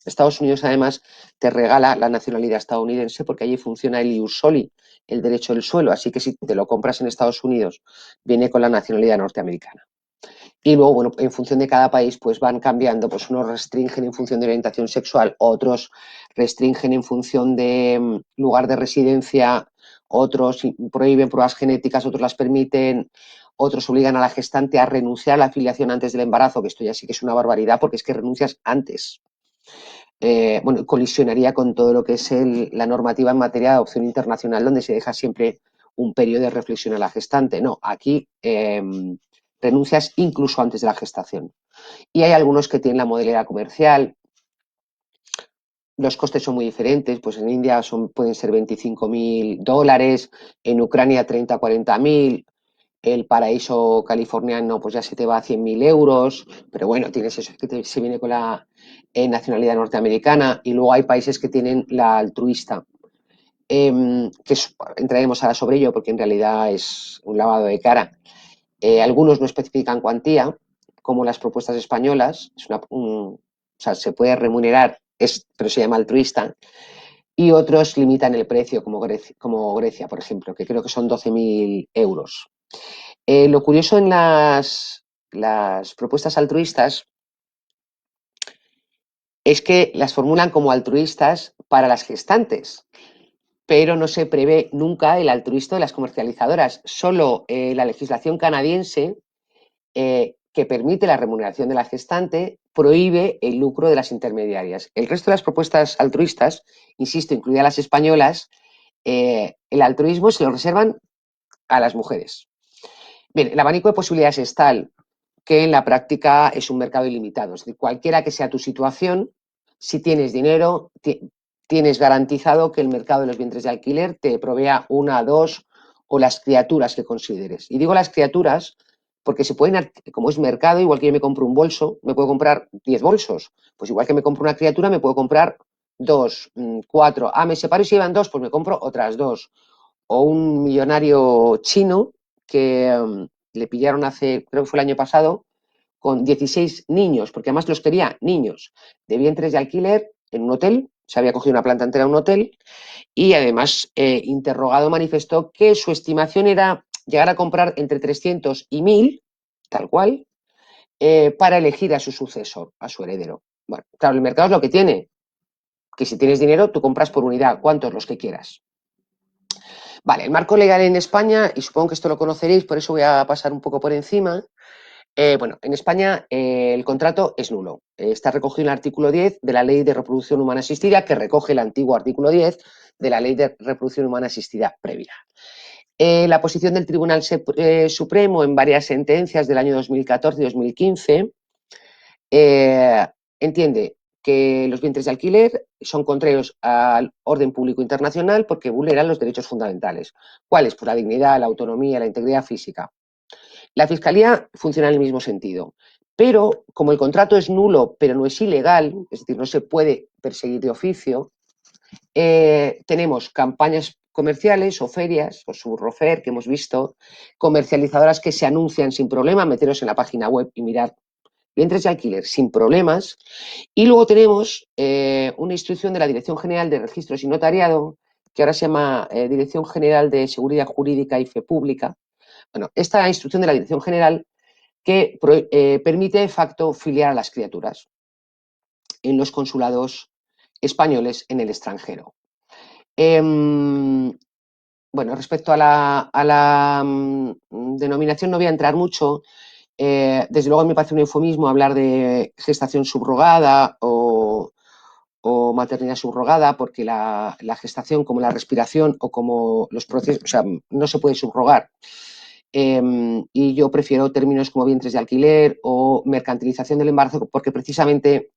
Estados Unidos además te regala la nacionalidad estadounidense porque allí funciona el ius soli, el derecho del suelo, así que si te lo compras en Estados Unidos viene con la nacionalidad norteamericana. Y luego, bueno, en función de cada país, pues van cambiando, pues unos restringen en función de orientación sexual, otros restringen en función de lugar de residencia, otros prohíben pruebas genéticas, otros las permiten, otros obligan a la gestante a renunciar a la afiliación antes del embarazo, que esto ya sí que es una barbaridad porque es que renuncias antes. Bueno, colisionaría con todo lo que es la normativa en materia de adopción internacional, donde se deja siempre un periodo de reflexión a la gestante. No, aquí renuncias incluso antes de la gestación. Y hay algunos que tienen la modalidad comercial. Los costes son muy diferentes, pues en India pueden ser $25.000, en Ucrania 30 o 40.000, el paraíso californiano pues ya se te va a 100.000 euros, pero bueno, tienes eso que se viene con la nacionalidad norteamericana, y luego hay países que tienen la altruista, entraremos ahora sobre ello porque en realidad es un lavado de cara. Algunos no especifican cuantía, como las propuestas españolas, o sea, se puede remunerar, pero se llama altruista, y otros limitan el precio, como Grecia, por ejemplo, que creo que son 12.000 euros. Lo curioso en las propuestas altruistas es que las formulan como altruistas para las gestantes, pero no se prevé nunca el altruismo de las comercializadoras. Solo la legislación canadiense, que permite la remuneración de la gestante, prohíbe el lucro de las intermediarias. El resto de las propuestas altruistas, insisto, incluidas las españolas, el altruismo se lo reservan a las mujeres. Bien, el abanico de posibilidades es tal que en la práctica es un mercado ilimitado. Es decir, cualquiera que sea tu situación, si tienes dinero, tienes garantizado que el mercado de los vientres de alquiler te provea una, dos o las criaturas que consideres. Y digo las criaturas porque se pueden, como es mercado, igual que yo me compro un bolso, me puedo comprar 10 bolsos. Pues igual que me compro una criatura, me puedo comprar 2, 4. Ah, me separo y se llevan 2, pues me compro otras 2. O un millonario chino que le pillaron creo que fue el año pasado, con 16 niños, porque además los quería niños, de vientres de alquiler en un hotel, se había cogido una planta entera en un hotel, y además interrogado manifestó que su estimación era llegar a comprar entre 300 y 1.000, tal cual, para elegir a su sucesor, a su heredero. Bueno, claro, el mercado es lo que tiene, que si tienes dinero, tú compras por unidad, cuantos los que quieras. Vale, el marco legal en España, y supongo que esto lo conoceréis, por eso voy a pasar un poco por encima, Bueno, en España el contrato es nulo. Está recogido en el artículo 10 de la Ley de Reproducción Humana Asistida, que recoge el antiguo artículo 10 de la Ley de Reproducción Humana Asistida previa. La posición del Tribunal Supremo en varias sentencias del año 2014 y 2015 entiende que los vientres de alquiler son contrarios al orden público internacional porque vulneran los derechos fundamentales. ¿Cuáles? Pues la dignidad, la autonomía, la integridad física. La Fiscalía funciona en el mismo sentido, pero como el contrato es nulo, pero no es ilegal, es decir, no se puede perseguir de oficio, tenemos campañas comerciales o ferias, o Surrofer, que hemos visto, comercializadoras que se anuncian sin problema, meteros en la página web y mirar vientres de alquiler sin problemas. Y luego tenemos una instrucción de la Dirección General de Registros y Notariado, que ahora se llama Dirección General de Seguridad Jurídica y Fe Pública. Bueno, esta instrucción de la Dirección General que permite de facto filiar a las criaturas en los consulados españoles en el extranjero. Bueno, respecto a la denominación no voy a entrar mucho. Desde luego me parece un eufemismo hablar de gestación subrogada o maternidad subrogada, porque la gestación, como la respiración o como los procesos, o sea, no se puede subrogar. Y yo prefiero términos como vientres de alquiler o mercantilización del embarazo, porque precisamente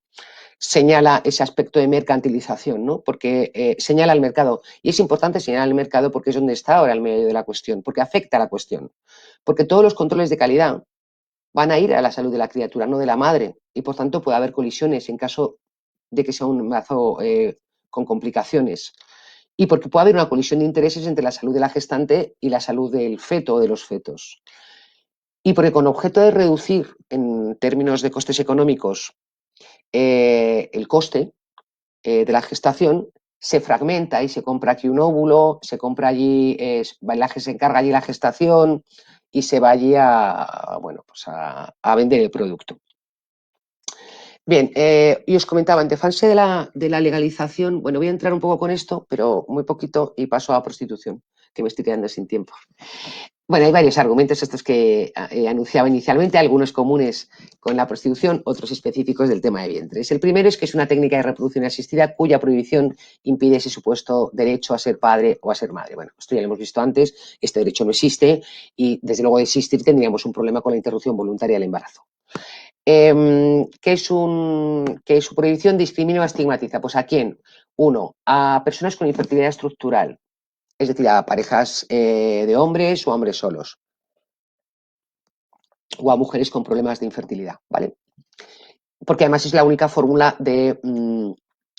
señala ese aspecto de mercantilización, ¿no? Porque señala el mercado. Y es importante señalar el mercado porque es donde está ahora el medio de la cuestión, porque afecta a la cuestión. Porque todos los controles de calidad van a ir a la salud de la criatura, no de la madre. Y por tanto puede haber colisiones en caso de que sea un embarazo con complicaciones. Y porque puede haber una colisión de intereses entre la salud de la gestante y la salud del feto o de los fetos. Y porque con objeto de reducir, en términos de costes económicos, el coste de la gestación, se fragmenta y se compra aquí un óvulo, se compra allí, se encarga allí la gestación y se va allí bueno, pues a vender el producto. Bien, y os comentaba, en defensa de la legalización, bueno, voy a entrar un poco con esto, pero muy poquito y paso a prostitución, que me estoy quedando sin tiempo. Bueno, hay varios argumentos estos que anunciaba inicialmente, algunos comunes con la prostitución, otros específicos del tema de vientres. El primero es que es una técnica de reproducción asistida cuya prohibición impide ese supuesto derecho a ser padre o a ser madre. Bueno, esto ya lo hemos visto antes, este derecho no existe y desde luego de existir tendríamos un problema con la interrupción voluntaria del embarazo. Que su prohibición discrimina o estigmatiza. Pues ¿a quién? Uno, a personas con infertilidad estructural, es decir, a parejas de hombres o hombres solos, o a mujeres con problemas de infertilidad, ¿vale? Porque además es la única fórmula de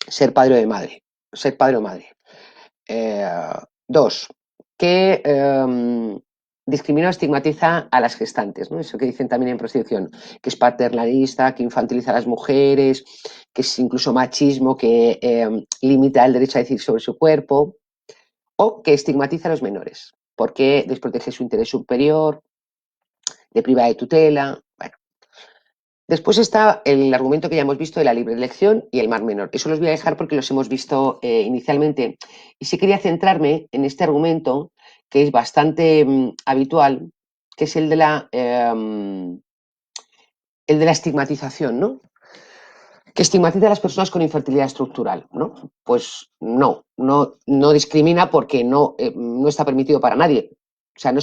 ser padre o de madre, ser padre o madre. Dos, que discrimina o estigmatiza a las gestantes, ¿no? Eso que dicen también en prostitución, que es paternalista, que infantiliza a las mujeres, que es incluso machismo, que limita el derecho a decidir sobre su cuerpo, o que estigmatiza a los menores, porque desprotege su interés superior, le priva de tutela. Bueno. Después está el argumento que ya hemos visto de la libre elección y el mar menor. Eso los voy a dejar porque los hemos visto inicialmente. Y sí quería centrarme en este argumento que es bastante habitual, que es el de la estigmatización, ¿no? Que estigmatiza a las personas con infertilidad estructural, ¿no? Pues no discrimina porque no está permitido para nadie. O sea, no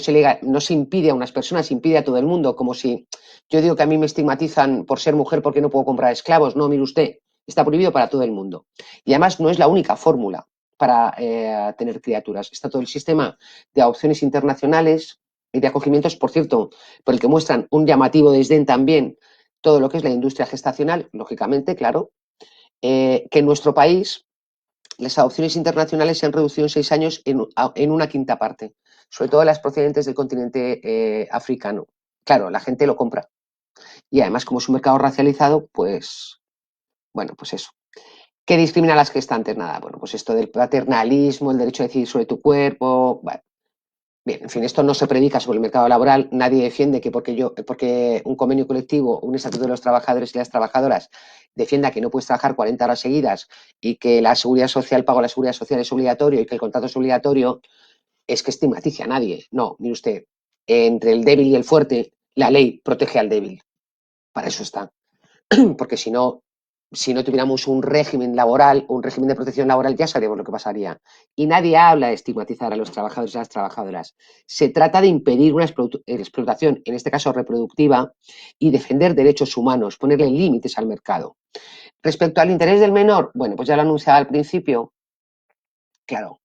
se impide a unas personas, se impide a todo el mundo, como si yo digo que a mí me estigmatizan por ser mujer porque no puedo comprar esclavos. No, mire usted, está prohibido para todo el mundo. Y además no es la única fórmula para tener criaturas. Está todo el sistema de adopciones internacionales y de acogimientos, por cierto, por el que muestran un llamativo desdén también todo lo que es la industria gestacional, lógicamente, claro, que en nuestro país las adopciones internacionales se han reducido en 6 años en una quinta parte, sobre todo las procedentes del continente africano. Claro, la gente lo compra. Y además, como es un mercado racializado, pues, bueno, pues eso. ¿Qué discrimina a las gestantes? Nada, bueno, pues esto del paternalismo, el derecho a decidir sobre tu cuerpo, bueno. Bien, en fin, esto no se predica sobre el mercado laboral, nadie defiende que porque un convenio colectivo, un estatuto de los trabajadores y las trabajadoras defienda que no puedes trabajar 40 horas seguidas y que la seguridad social, pago de la seguridad social es obligatorio y que el contrato es obligatorio, es que estigmatice a nadie. No, mire usted, entre el débil y el fuerte, La ley protege al débil, para eso está. Porque si no tuviéramos un régimen laboral, un régimen de protección laboral, ya sabríamos lo que pasaría. Y nadie habla de estigmatizar a los trabajadores y a las trabajadoras. Se trata de impedir una explotación, en este caso reproductiva, y defender derechos humanos, ponerle límites al mercado. Respecto al interés del menor, bueno, pues ya lo anunciaba al principio, claro,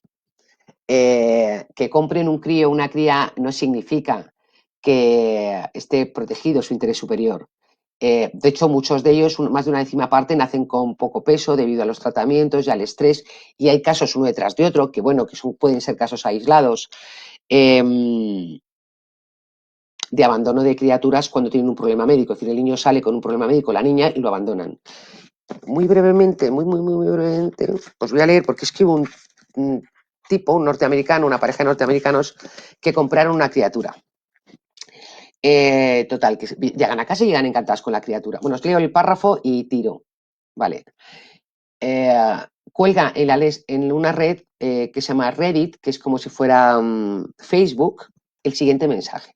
que compren un crío o una cría no significa que esté protegido su interés superior. De hecho, muchos de ellos, más de una décima parte, nacen con poco peso debido a los tratamientos y al estrés, y hay casos uno detrás de otro, que bueno, pueden ser casos aislados, de abandono de criaturas cuando tienen un problema médico. Es decir, el niño sale con un problema médico, la niña, y lo abandonan. Muy brevemente, muy brevemente, os voy a leer porque es que hubo un tipo, un norteamericano, una pareja de norteamericanos que compraron una criatura. Total, que llegan a casa y llegan encantadas con la criatura. Bueno, os leo el párrafo y tiro. Vale. Cuelga en una red que se llama Reddit, que es como si fuera Facebook, el siguiente mensaje.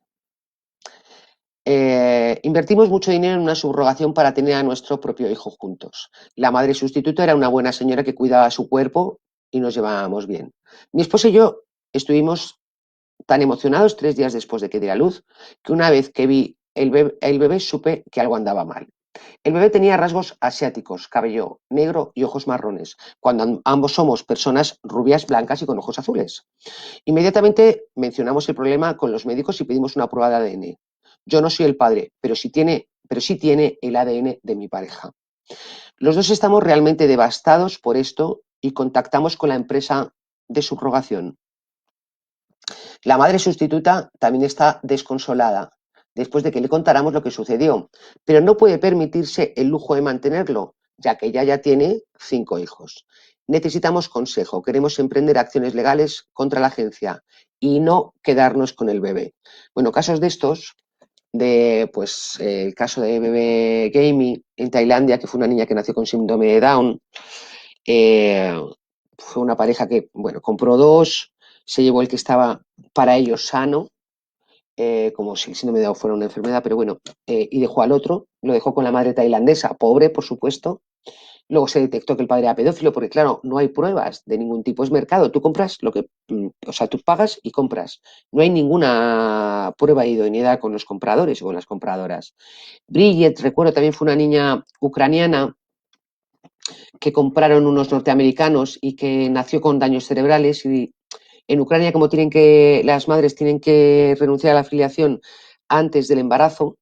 Invertimos mucho dinero en una subrogación para tener a nuestro propio hijo juntos. La madre sustituta era una buena señora que cuidaba su cuerpo y nos llevábamos bien. Mi esposo y yo estuvimos tan emocionados 3 días después de que diera luz que una vez que vi el bebé supe que algo andaba mal. El bebé tenía rasgos asiáticos, cabello negro y ojos marrones, cuando ambos somos personas rubias, blancas y con ojos azules. Inmediatamente mencionamos el problema con los médicos y pedimos una prueba de ADN. Yo no soy el padre, pero sí tiene el ADN de mi pareja. Los dos estamos realmente devastados por esto y contactamos con la empresa de subrogación. La madre sustituta también está desconsolada después de que le contáramos lo que sucedió, pero no puede permitirse el lujo de mantenerlo, ya que ella ya tiene 5 hijos. Necesitamos consejo, queremos emprender acciones legales contra la agencia y no quedarnos con el bebé. Bueno, casos de estos, pues el caso de bebé Gamey en Tailandia, que fue una niña que nació con síndrome de Down, fue una pareja que, bueno, compró 2, se llevó el que estaba para ellos sano, como si el síndrome de Down fuera una enfermedad, pero bueno, y dejó al otro, lo dejó con la madre tailandesa, pobre, por supuesto. Luego se detectó que el padre era pedófilo, porque claro, no hay pruebas de ningún tipo, es mercado, tú compras lo que, o sea, tú pagas y compras. No hay ninguna prueba de idoneidad con los compradores o con las compradoras. Bridget, recuerdo, también fue una niña ucraniana que compraron unos norteamericanos y que nació con daños cerebrales, y en Ucrania, como las madres tienen que renunciar a la afiliación antes del embarazo,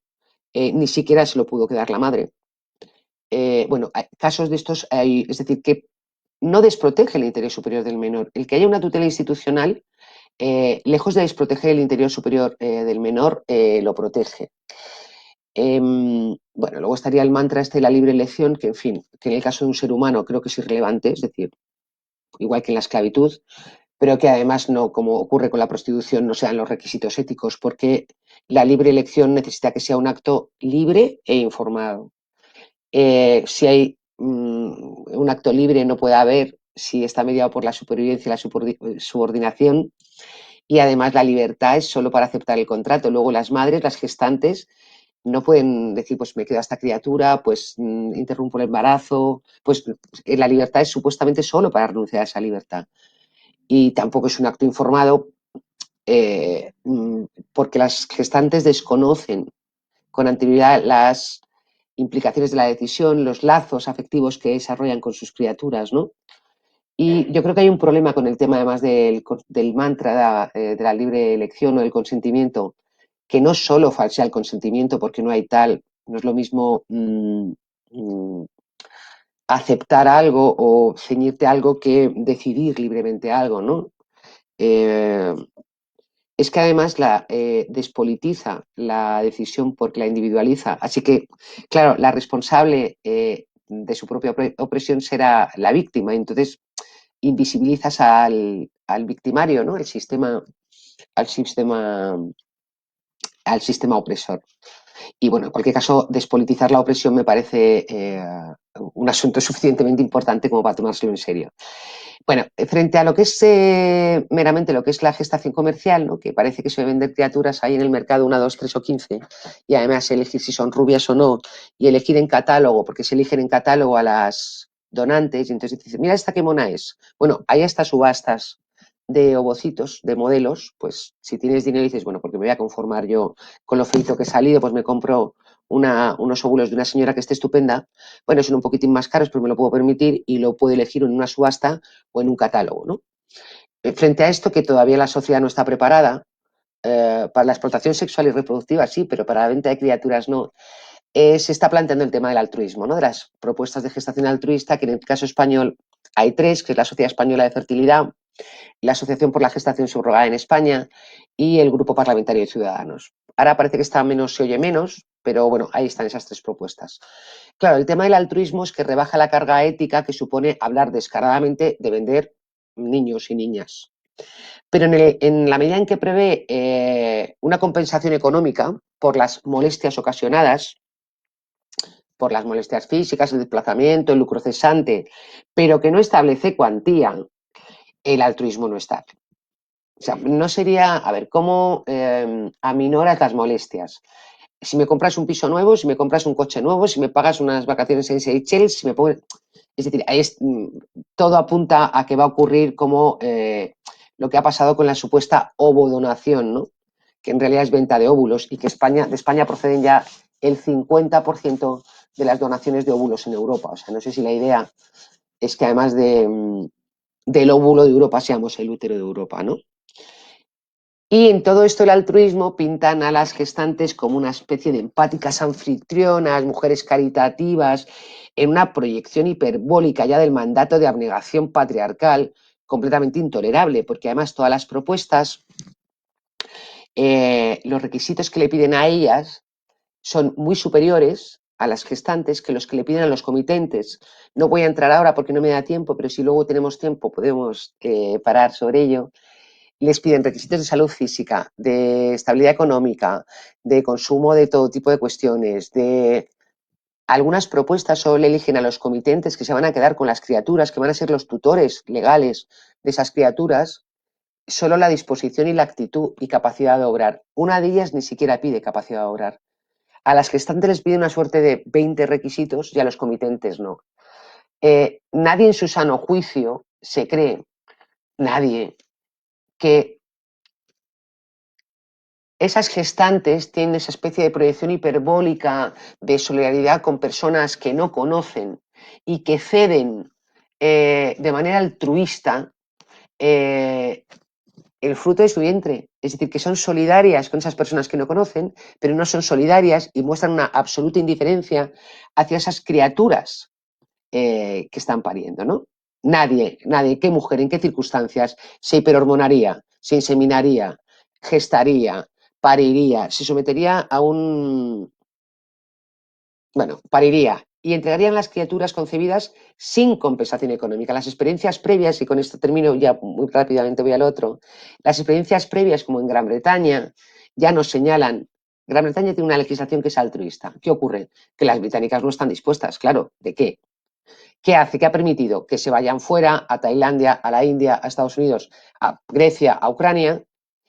ni siquiera se lo pudo quedar la madre. Bueno, hay casos de estos, es decir, que no desprotege el interés superior del menor. El que haya una tutela institucional, lejos de desproteger el interés superior del menor, lo protege. Bueno, luego estaría el mantra de la libre elección, que en fin, que en el caso de un ser humano creo que es irrelevante, es decir, igual que en la esclavitud, pero que además no, como ocurre con la prostitución, no sean los requisitos éticos, porque la libre elección necesita que sea un acto libre e informado. Si hay un acto libre, no puede haber si está mediado por la supervivencia y la subordinación, y además la libertad es solo para aceptar el contrato. Luego las madres, las gestantes, no pueden decir, pues me quedo a esta criatura, pues interrumpo el embarazo, pues la libertad es supuestamente solo para renunciar a esa libertad. Y tampoco es un acto informado, porque las gestantes desconocen con anterioridad las implicaciones de la decisión, los lazos afectivos que desarrollan con sus criaturas, ¿no? Y yo creo que hay un problema con el tema, además del mantra de la libre elección o del consentimiento, que no solo falsea el consentimiento porque no hay tal, no es lo mismo aceptar algo o ceñirte a algo que decidir libremente algo, ¿no? Es que además despolitiza la decisión porque la individualiza. Así que, claro, la responsable de su propia opresión será la víctima. Entonces, invisibilizas al victimario, ¿no? Al sistema opresor. Y bueno, en cualquier caso, despolitizar la opresión me parece un asunto suficientemente importante como para tomárselo en serio. Bueno, frente a lo que es meramente lo que es la gestación comercial, ¿no? Que parece que se vender criaturas ahí en el mercado 1, 2, 3 o 15, y además elegir si son rubias o no, y elegir en catálogo, porque se eligen en catálogo a las donantes, y entonces dices, mira esta qué mona es. Bueno, hay hasta subastas de ovocitos, de modelos, pues si tienes dinero y dices, bueno, porque me voy a conformar yo con lo feito que he salido, pues me compro unos óvulos de una señora que esté estupenda, bueno, son un poquitín más caros, pero me lo puedo permitir y lo puedo elegir en una subasta o en un catálogo, ¿no? Frente a esto, que todavía la sociedad no está preparada, para la explotación sexual y reproductiva sí, pero para la venta de criaturas no, se está planteando el tema del altruismo, ¿no? De las propuestas de gestación altruista, que en el caso español hay tres, que es la Sociedad Española de Fertilidad, la Asociación por la Gestación Subrogada en España y el Grupo Parlamentario de Ciudadanos. Ahora parece que está menos, se oye menos, pero bueno, ahí están esas tres propuestas. Claro, el tema del altruismo es que rebaja la carga ética que supone hablar descaradamente de vender niños y niñas. Pero en la medida en que prevé una compensación económica por las molestias ocasionadas, por las molestias físicas, el desplazamiento, el lucro cesante, pero que no establece cuantía, el altruismo no está. O sea, no sería, a ver, ¿cómo aminoras las molestias? Si me compras un piso nuevo, si me compras un coche nuevo, si me pagas unas vacaciones en Seychelles, si me pongo... Es decir, todo apunta a que va a ocurrir como lo que ha pasado con la supuesta ovodonación, ¿no? Que en realidad es venta de óvulos y que de España proceden ya el 50% de las donaciones de óvulos en Europa. O sea, no sé si la idea es que además del óvulo de Europa seamos el útero de Europa, ¿no? Y en todo esto el altruismo pintan a las gestantes como una especie de empáticas anfitrionas, mujeres caritativas, en una proyección hiperbólica ya del mandato de abnegación patriarcal completamente intolerable, porque además todas las propuestas, los requisitos que le piden a ellas son muy superiores a las gestantes que los que le piden a los comitentes. No voy a entrar ahora porque no me da tiempo, pero si luego tenemos tiempo podemos parar sobre ello. Les piden requisitos de salud física, de estabilidad económica, de consumo de todo tipo de cuestiones, de algunas propuestas solo le eligen a los comitentes que se van a quedar con las criaturas, que van a ser los tutores legales de esas criaturas, solo la disposición y la actitud y capacidad de obrar. Una de ellas ni siquiera pide capacidad de obrar. A las gestantes les pide una suerte de 20 requisitos y a los comitentes no. Nadie en su sano juicio se cree, nadie, que esas gestantes tienen esa especie de proyección hiperbólica de solidaridad con personas que no conocen y que ceden de manera altruista el fruto de su vientre. Es decir, que son solidarias con esas personas que no conocen, pero no son solidarias y muestran una absoluta indiferencia hacia esas criaturas que están pariendo, ¿no? Nadie, qué mujer, en qué circunstancias se hiperhormonaría, se inseminaría, gestaría, pariría, se sometería a pariría y entregarían las criaturas concebidas sin compensación económica. Las experiencias previas, y con esto termino, ya muy rápidamente voy al otro, las experiencias previas como en Gran Bretaña ya nos señalan, Gran Bretaña tiene una legislación que es altruista. ¿Qué ocurre? Que las británicas no están dispuestas, claro, ¿de qué? ¿Qué hace? ¿Qué ha permitido? Que se vayan fuera, a Tailandia, a la India, a Estados Unidos, a Grecia, a Ucrania,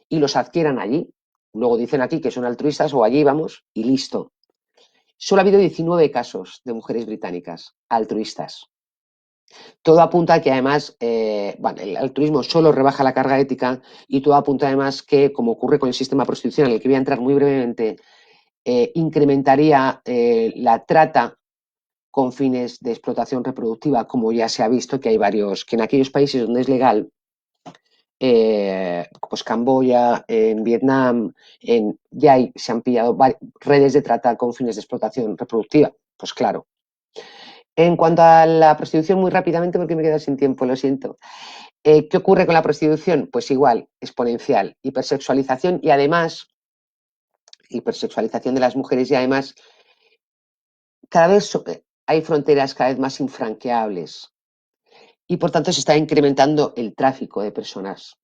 y los adquieran allí. Luego dicen aquí que son altruistas o allí vamos y listo. Solo ha habido 19 casos de mujeres británicas altruistas. Todo apunta a que además el altruismo solo rebaja la carga ética y todo apunta además que, como ocurre con el sistema de prostitución, en el que voy a entrar muy brevemente, incrementaría la trata con fines de explotación reproductiva, como ya se ha visto que hay varios, que en aquellos países donde es legal, pues Camboya, en Vietnam, se han pillado redes de trata con fines de explotación reproductiva. Pues claro. En cuanto a la prostitución, muy rápidamente, porque me quedo sin tiempo, lo siento. ¿Qué ocurre con la prostitución? Pues igual, exponencial, hipersexualización y además, hipersexualización de las mujeres y además, cada vez hay fronteras cada vez más infranqueables y por tanto se está incrementando el tráfico de personas.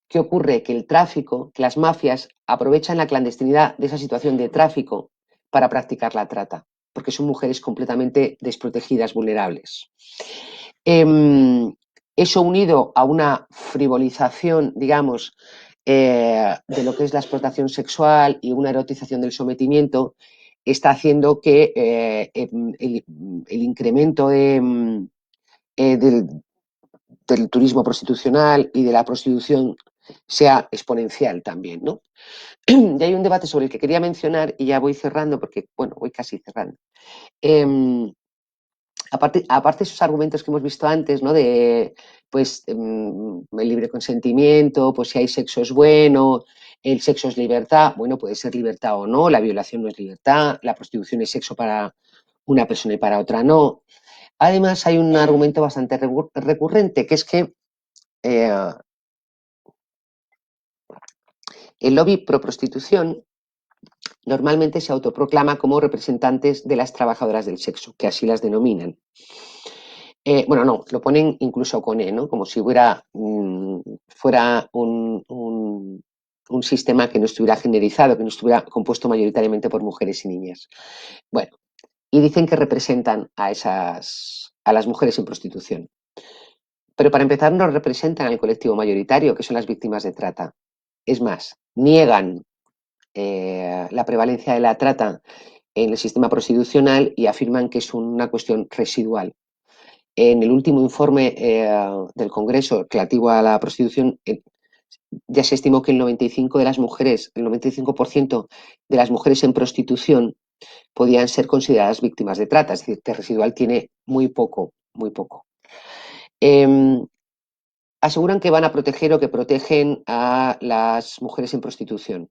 ¿Qué ocurre? Que el tráfico, que las mafias aprovechan la clandestinidad de esa situación de tráfico para practicar la trata, porque son mujeres completamente desprotegidas, vulnerables. Eso unido a una frivolización, digamos, de lo que es la explotación sexual y una erotización del sometimiento, está haciendo que el incremento del turismo prostitucional y de la prostitución sea exponencial también, ¿no? Y hay un debate sobre el que quería mencionar, y ya voy cerrando, porque, bueno, voy casi cerrando. Aparte de esos argumentos que hemos visto antes, ¿no? De, pues, el libre consentimiento, pues si hay sexo es bueno, el sexo es libertad, bueno, puede ser libertad o no, la violación no es libertad, la prostitución es sexo para una persona y para otra no. Además, hay un argumento bastante recurrente, que es que el lobby pro prostitución normalmente se autoproclama como representantes de las trabajadoras del sexo, que así las denominan. Bueno, no, lo ponen incluso con E, ¿no? Como si fuera un sistema que no estuviera generalizado, que no estuviera compuesto mayoritariamente por mujeres y niñas. Bueno, y dicen que representan a las mujeres en prostitución. Pero para empezar, no representan al colectivo mayoritario, que son las víctimas de trata. Es más, niegan la prevalencia de la trata en el sistema prostitucional y afirman que es una cuestión residual. En el último informe del Congreso relativo a la prostitución, ya se estimó que el 95% de las mujeres en prostitución podían ser consideradas víctimas de trata, es decir, que residual tiene muy poco, muy poco. Aseguran que van a proteger o que protegen a las mujeres en prostitución.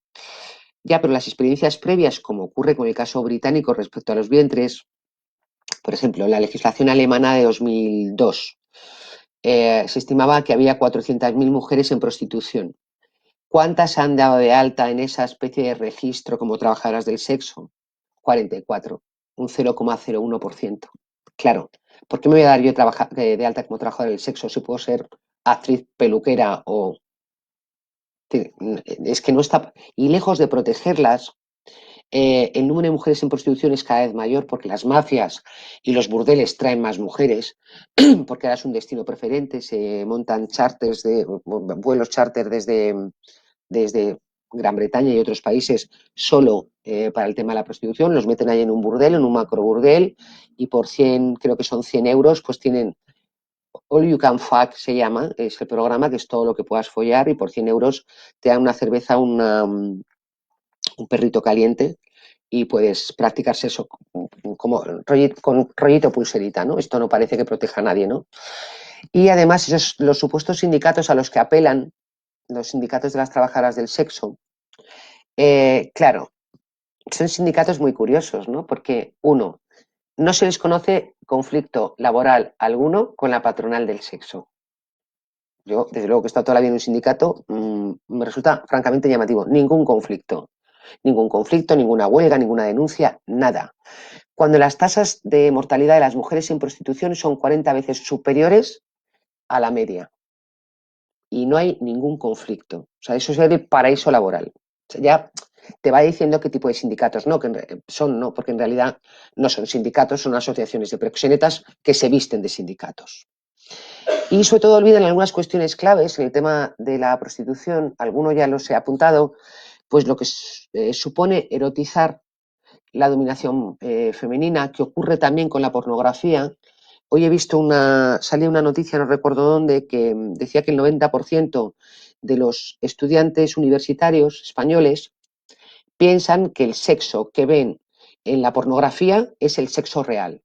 Ya, pero las experiencias previas, como ocurre con el caso británico respecto a los vientres, por ejemplo, la legislación alemana de 2002, se estimaba que había 400.000 mujeres en prostitución. ¿Cuántas se han dado de alta en esa especie de registro como trabajadoras del sexo? 44, un 0,01%. Claro, ¿por qué me voy a dar yo de alta como trabajadora del sexo si puedo ser actriz, peluquera o... Es que no está... Y lejos de protegerlas, el número de mujeres en prostitución es cada vez mayor porque las mafias y los burdeles traen más mujeres, porque ahora es un destino preferente, se montan vuelos charter desde Gran Bretaña y otros países solo para el tema de la prostitución, los meten ahí en un burdel, en un macro burdel, y por 100, creo que son 100 euros, pues tienen All You Can Fuck, se llama, es el programa, que es todo lo que puedas follar, y por 100 euros te dan una cerveza, un perrito caliente, y puedes practicar sexo como con rollito pulserita, ¿no? Esto no parece que proteja a nadie, ¿no? Y además los supuestos sindicatos a los que apelan, los sindicatos de las trabajadoras del sexo, claro, son sindicatos muy curiosos, ¿no? Porque, uno, no se les conoce conflicto laboral alguno con la patronal del sexo. Yo, desde luego que he estado toda la vida en un sindicato, me resulta francamente llamativo. Ningún conflicto, ninguna huelga, ninguna denuncia, nada. Cuando las tasas de mortalidad de las mujeres en prostitución son 40 veces superiores a la media. Y no hay ningún conflicto. O sea, eso es el paraíso laboral. O sea, ya te va diciendo qué tipo de sindicatos no, no, porque en realidad no son sindicatos, son asociaciones de proxenetas que se visten de sindicatos. Y sobre todo olvidan algunas cuestiones claves en el tema de la prostitución, alguno ya los he apuntado, pues lo que supone erotizar la dominación femenina, que ocurre también con la pornografía. Hoy he visto salía una noticia, no recuerdo dónde, que decía que el 90% de los estudiantes universitarios españoles piensan que el sexo que ven en la pornografía es el sexo real.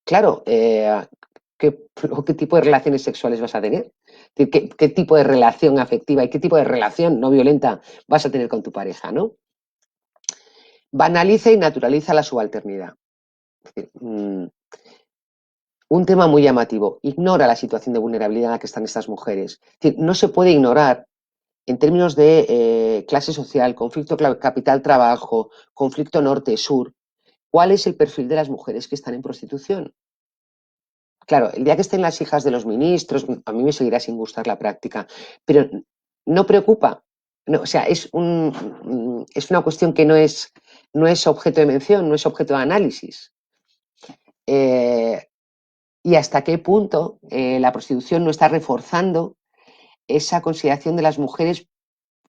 Claro, ¿qué tipo de relaciones sexuales vas a tener? ¿Qué tipo de relación afectiva y qué tipo de relación no violenta vas a tener con tu pareja, ¿no? Banaliza y naturaliza la subalternidad. Es decir, un tema muy llamativo. Ignora la situación de vulnerabilidad en la que están estas mujeres. Es decir, no se puede ignorar en términos de clase social, conflicto capital-trabajo, conflicto norte-sur, cuál es el perfil de las mujeres que están en prostitución. Claro, el día que estén las hijas de los ministros, a mí me seguirá sin gustar la práctica, pero no preocupa. No, o sea, es una cuestión que no es objeto de mención, no es objeto de análisis. y hasta qué punto la prostitución no está reforzando esa consideración de las mujeres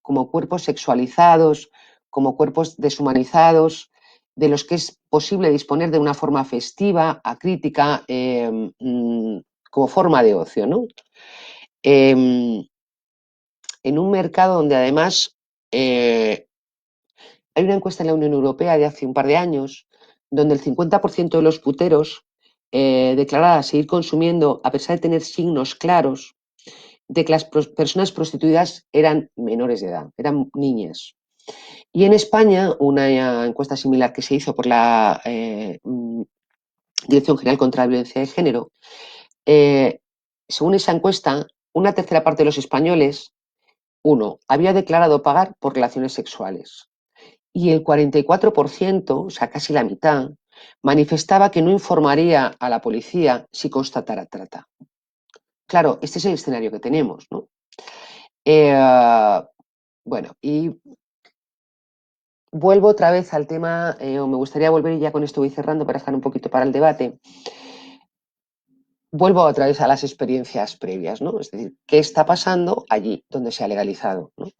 como cuerpos sexualizados, como cuerpos deshumanizados, de los que es posible disponer de una forma festiva, acrítica, como forma de ocio, ¿no? En un mercado donde además hay una encuesta en la Unión Europea de hace un par de años donde el 50% de los puteros declaraba seguir consumiendo a pesar de tener signos claros de que las personas prostituidas eran menores de edad, eran niñas. Y en España, una encuesta similar que se hizo por la Dirección General contra la Violencia de Género, según esa encuesta, una tercera parte de los españoles, había declarado pagar por relaciones sexuales. Y el 44%, o sea, casi la mitad, manifestaba que no informaría a la policía si constatara trata. Claro, este es el escenario que tenemos, ¿no? Bueno, y vuelvo otra vez al tema, o me gustaría volver, y ya con esto voy cerrando para dejar un poquito para el debate. Vuelvo otra vez a las experiencias previas, ¿no? Es decir, ¿qué está pasando allí donde se ha legalizado, ¿no?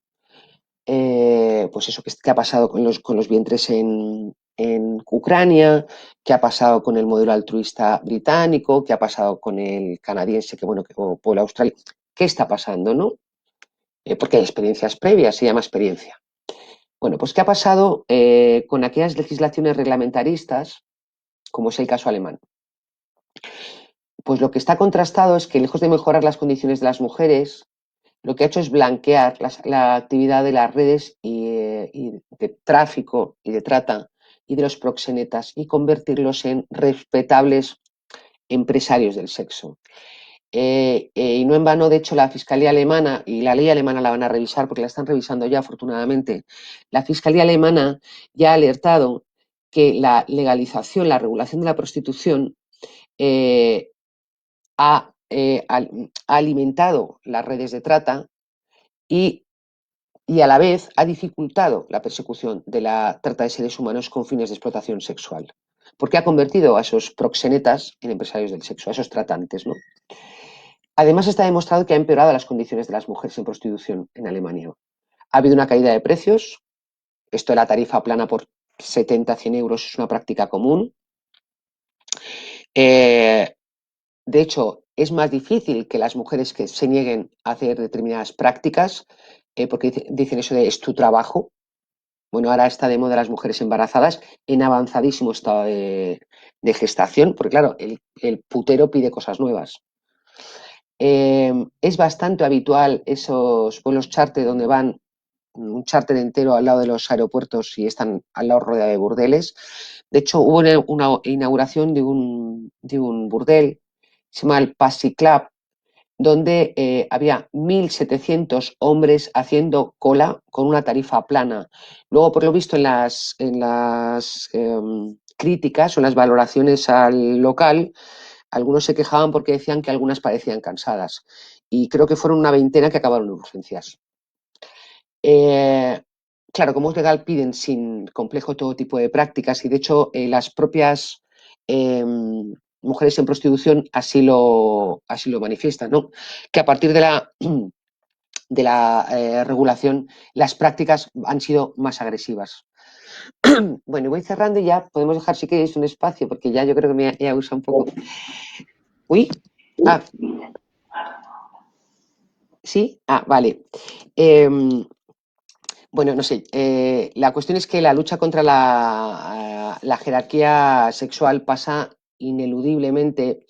Pues eso, ¿qué ha pasado con los vientres en Ucrania? ¿Qué ha pasado con el modelo altruista británico? ¿Qué ha pasado con el canadiense, o el australiano? ¿Qué está pasando, no? Porque hay experiencias previas, se llama experiencia. Bueno, pues ¿qué ha pasado con aquellas legislaciones reglamentaristas, como es el caso alemán? Pues lo que está contrastado es que, lejos de mejorar las condiciones de las mujeres, lo que ha hecho es blanquear la actividad de las redes y de tráfico y de trata y de los proxenetas y convertirlos en respetables empresarios del sexo. Y no en vano, de hecho, la Fiscalía Alemana, y la ley alemana la van a revisar porque la están revisando ya, afortunadamente, la Fiscalía Alemana ya ha alertado que la legalización, la regulación de la prostitución ha alimentado las redes de trata y a la vez ha dificultado la persecución de la trata de seres humanos con fines de explotación sexual, porque ha convertido a esos proxenetas en empresarios del sexo, a esos tratantes, ¿no? Además, está demostrado que ha empeorado las condiciones de las mujeres en prostitución en Alemania. Ha habido una caída de precios. Esto de la tarifa plana por 70-100 euros es una práctica común. De hecho, es más difícil que las mujeres que se nieguen a hacer determinadas prácticas, porque dicen eso de es tu trabajo. Bueno, ahora está de moda las mujeres embarazadas en avanzadísimo estado de gestación, porque claro, el putero pide cosas nuevas. Es bastante habitual esos vuelos charter donde van un charter entero al lado de los aeropuertos y están al lado rodeados de burdeles. De hecho, hubo una inauguración de un burdel, se llama el Passy Club, donde había 1.700 hombres haciendo cola con una tarifa plana. Luego, por lo visto, en las críticas o en las valoraciones al local, algunos se quejaban porque decían que algunas parecían cansadas. Y creo que fueron una veintena que acabaron en urgencias. Claro, como es legal, piden sin complejo todo tipo de prácticas y, de hecho, las propias mujeres en prostitución así lo manifiestan, ¿no? Que a partir de la regulación las prácticas han sido más agresivas. Bueno, y voy cerrando y ya podemos dejar, si queréis, un espacio, porque ya yo creo que me he usado un poco. Uy, ¿sí? Vale. Bueno, no sé, la cuestión es que la lucha contra la jerarquía sexual pasa ineludiblemente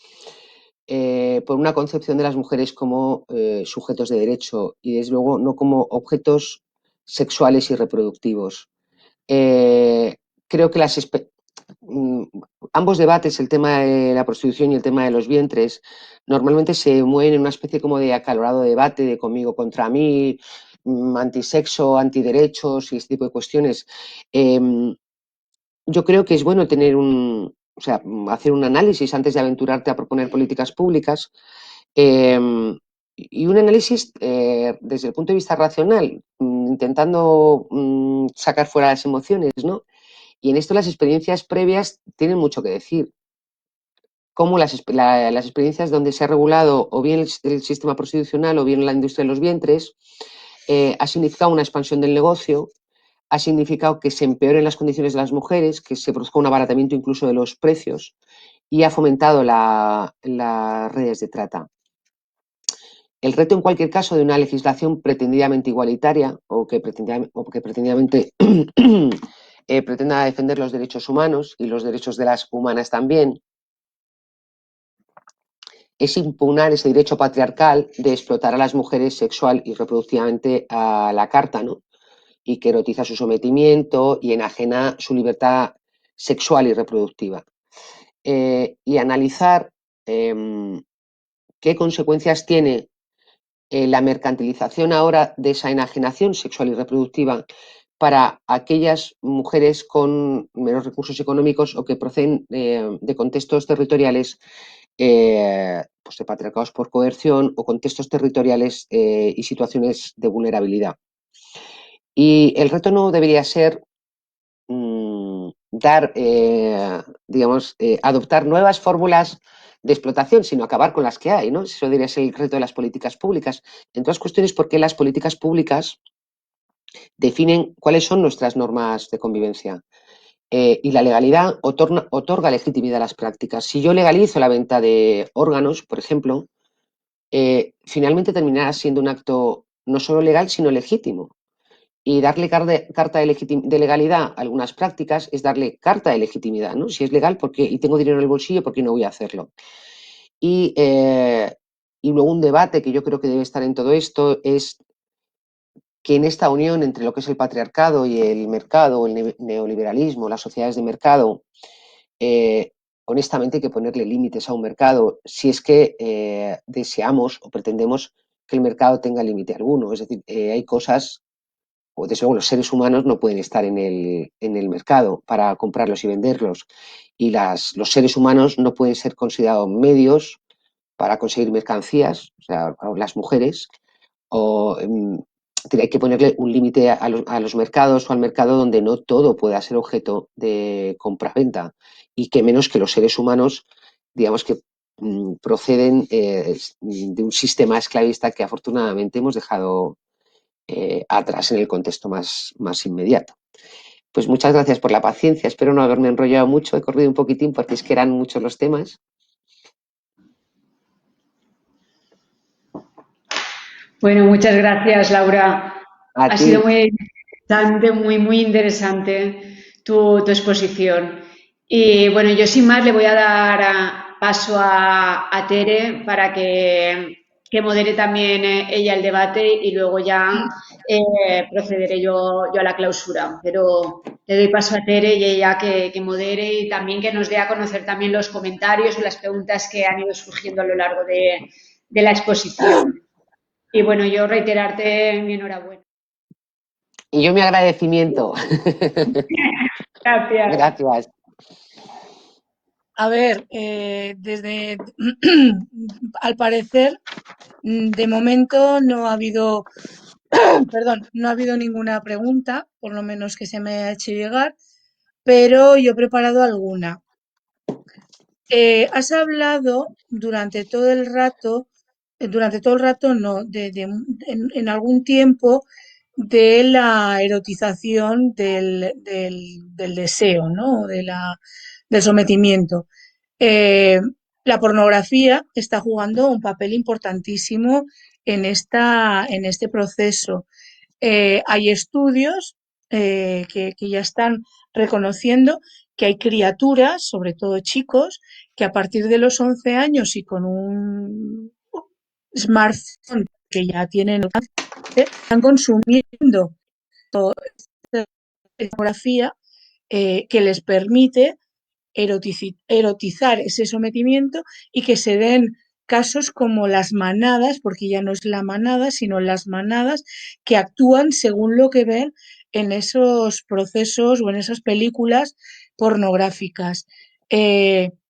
por una concepción de las mujeres como sujetos de derecho y, desde luego, no como objetos sexuales y reproductivos. Creo que ambos debates, el tema de la prostitución y el tema de los vientres, normalmente se mueven en una especie como de acalorado debate de conmigo contra mí, antisexo, antiderechos y este tipo de cuestiones. Yo creo que es bueno hacer un análisis antes de aventurarte a proponer políticas públicas, y un análisis desde el punto de vista racional, intentando sacar fuera las emociones, ¿no? Y en esto las experiencias previas tienen mucho que decir. cómo las experiencias donde se ha regulado o bien el sistema prostitucional o bien la industria de los vientres ha significado una expansión del negocio, ha significado que se empeoren las condiciones de las mujeres, que se produzca un abaratamiento incluso de los precios y ha fomentado las redes de trata. El reto, en cualquier caso, de una legislación pretendidamente igualitaria o que pretendidamente pretenda defender los derechos humanos y los derechos de las humanas también, es impugnar ese derecho patriarcal de explotar a las mujeres sexual y reproductivamente a la carta, ¿no? Y que erotiza su sometimiento y enajena su libertad sexual y reproductiva. Y analizar qué consecuencias tiene la mercantilización ahora de esa enajenación sexual y reproductiva para aquellas mujeres con menos recursos económicos o que proceden de contextos territoriales pues de patriarcados por coerción o contextos territoriales y situaciones de vulnerabilidad. Y el reto no debería ser adoptar nuevas fórmulas de explotación, sino acabar con las que hay, ¿no? Eso debería ser el reto de las políticas públicas. Entre otras cuestiones, porque las políticas públicas definen cuáles son nuestras normas de convivencia. Y la legalidad otorga legitimidad a las prácticas. Si yo legalizo la venta de órganos, por ejemplo, finalmente terminará siendo un acto no solo legal, sino legítimo. Y darle carta de legalidad a algunas prácticas es darle carta de legitimidad, ¿no? Si es legal y tengo dinero en el bolsillo, ¿por qué no voy a hacerlo? Y luego un debate que yo creo que debe estar en todo esto es que en esta unión entre lo que es el patriarcado y el mercado, el neoliberalismo, las sociedades de mercado, honestamente hay que ponerle límites a un mercado si es que deseamos o pretendemos que el mercado tenga límite alguno. Es decir, hay cosas, o desde luego los seres humanos no pueden estar en el mercado para comprarlos y venderlos. Y los seres humanos no pueden ser considerados medios para conseguir mercancías, o sea, las mujeres, o hay que ponerle un límite a los mercados o al mercado donde no todo pueda ser objeto de compra-venta y que menos que los seres humanos, digamos que proceden de un sistema esclavista que afortunadamente hemos dejado atrás en el contexto más inmediato. Pues muchas gracias por la paciencia, espero no haberme enrollado mucho, he corrido un poquitín porque es que eran muchos los temas. Bueno, muchas gracias, Laura. A Ha ti. sido muy interesante, muy interesante tu exposición. Y bueno, yo sin más le voy a dar paso a Tere para que modere también ella el debate y luego ya procederé yo a la clausura. Pero le doy paso a Tere y ella que modere y también que nos dé a conocer también los comentarios y las preguntas que han ido surgiendo a lo largo de la exposición. Y bueno, yo reiterarte mi enhorabuena. Y yo mi agradecimiento. Gracias. Gracias. A ver, al parecer, de momento no ha habido, perdón, no ha habido ninguna pregunta, por lo menos que se me haya hecho llegar, pero yo he preparado alguna. Has hablado durante todo el rato no, en algún tiempo de la erotización del deseo, ¿no? Del sometimiento. Eh, la pornografía está jugando un papel importantísimo en este proceso. Hay estudios que ya están reconociendo que hay criaturas, sobre todo chicos, que a partir de los 11 años y con un smartphone que ya tienen, están consumiendo toda esta pornografía que les permite erotizar ese sometimiento y que se den casos como las manadas, porque ya no es la manada, sino las manadas que actúan según lo que ven en esos procesos o en esas películas pornográficas.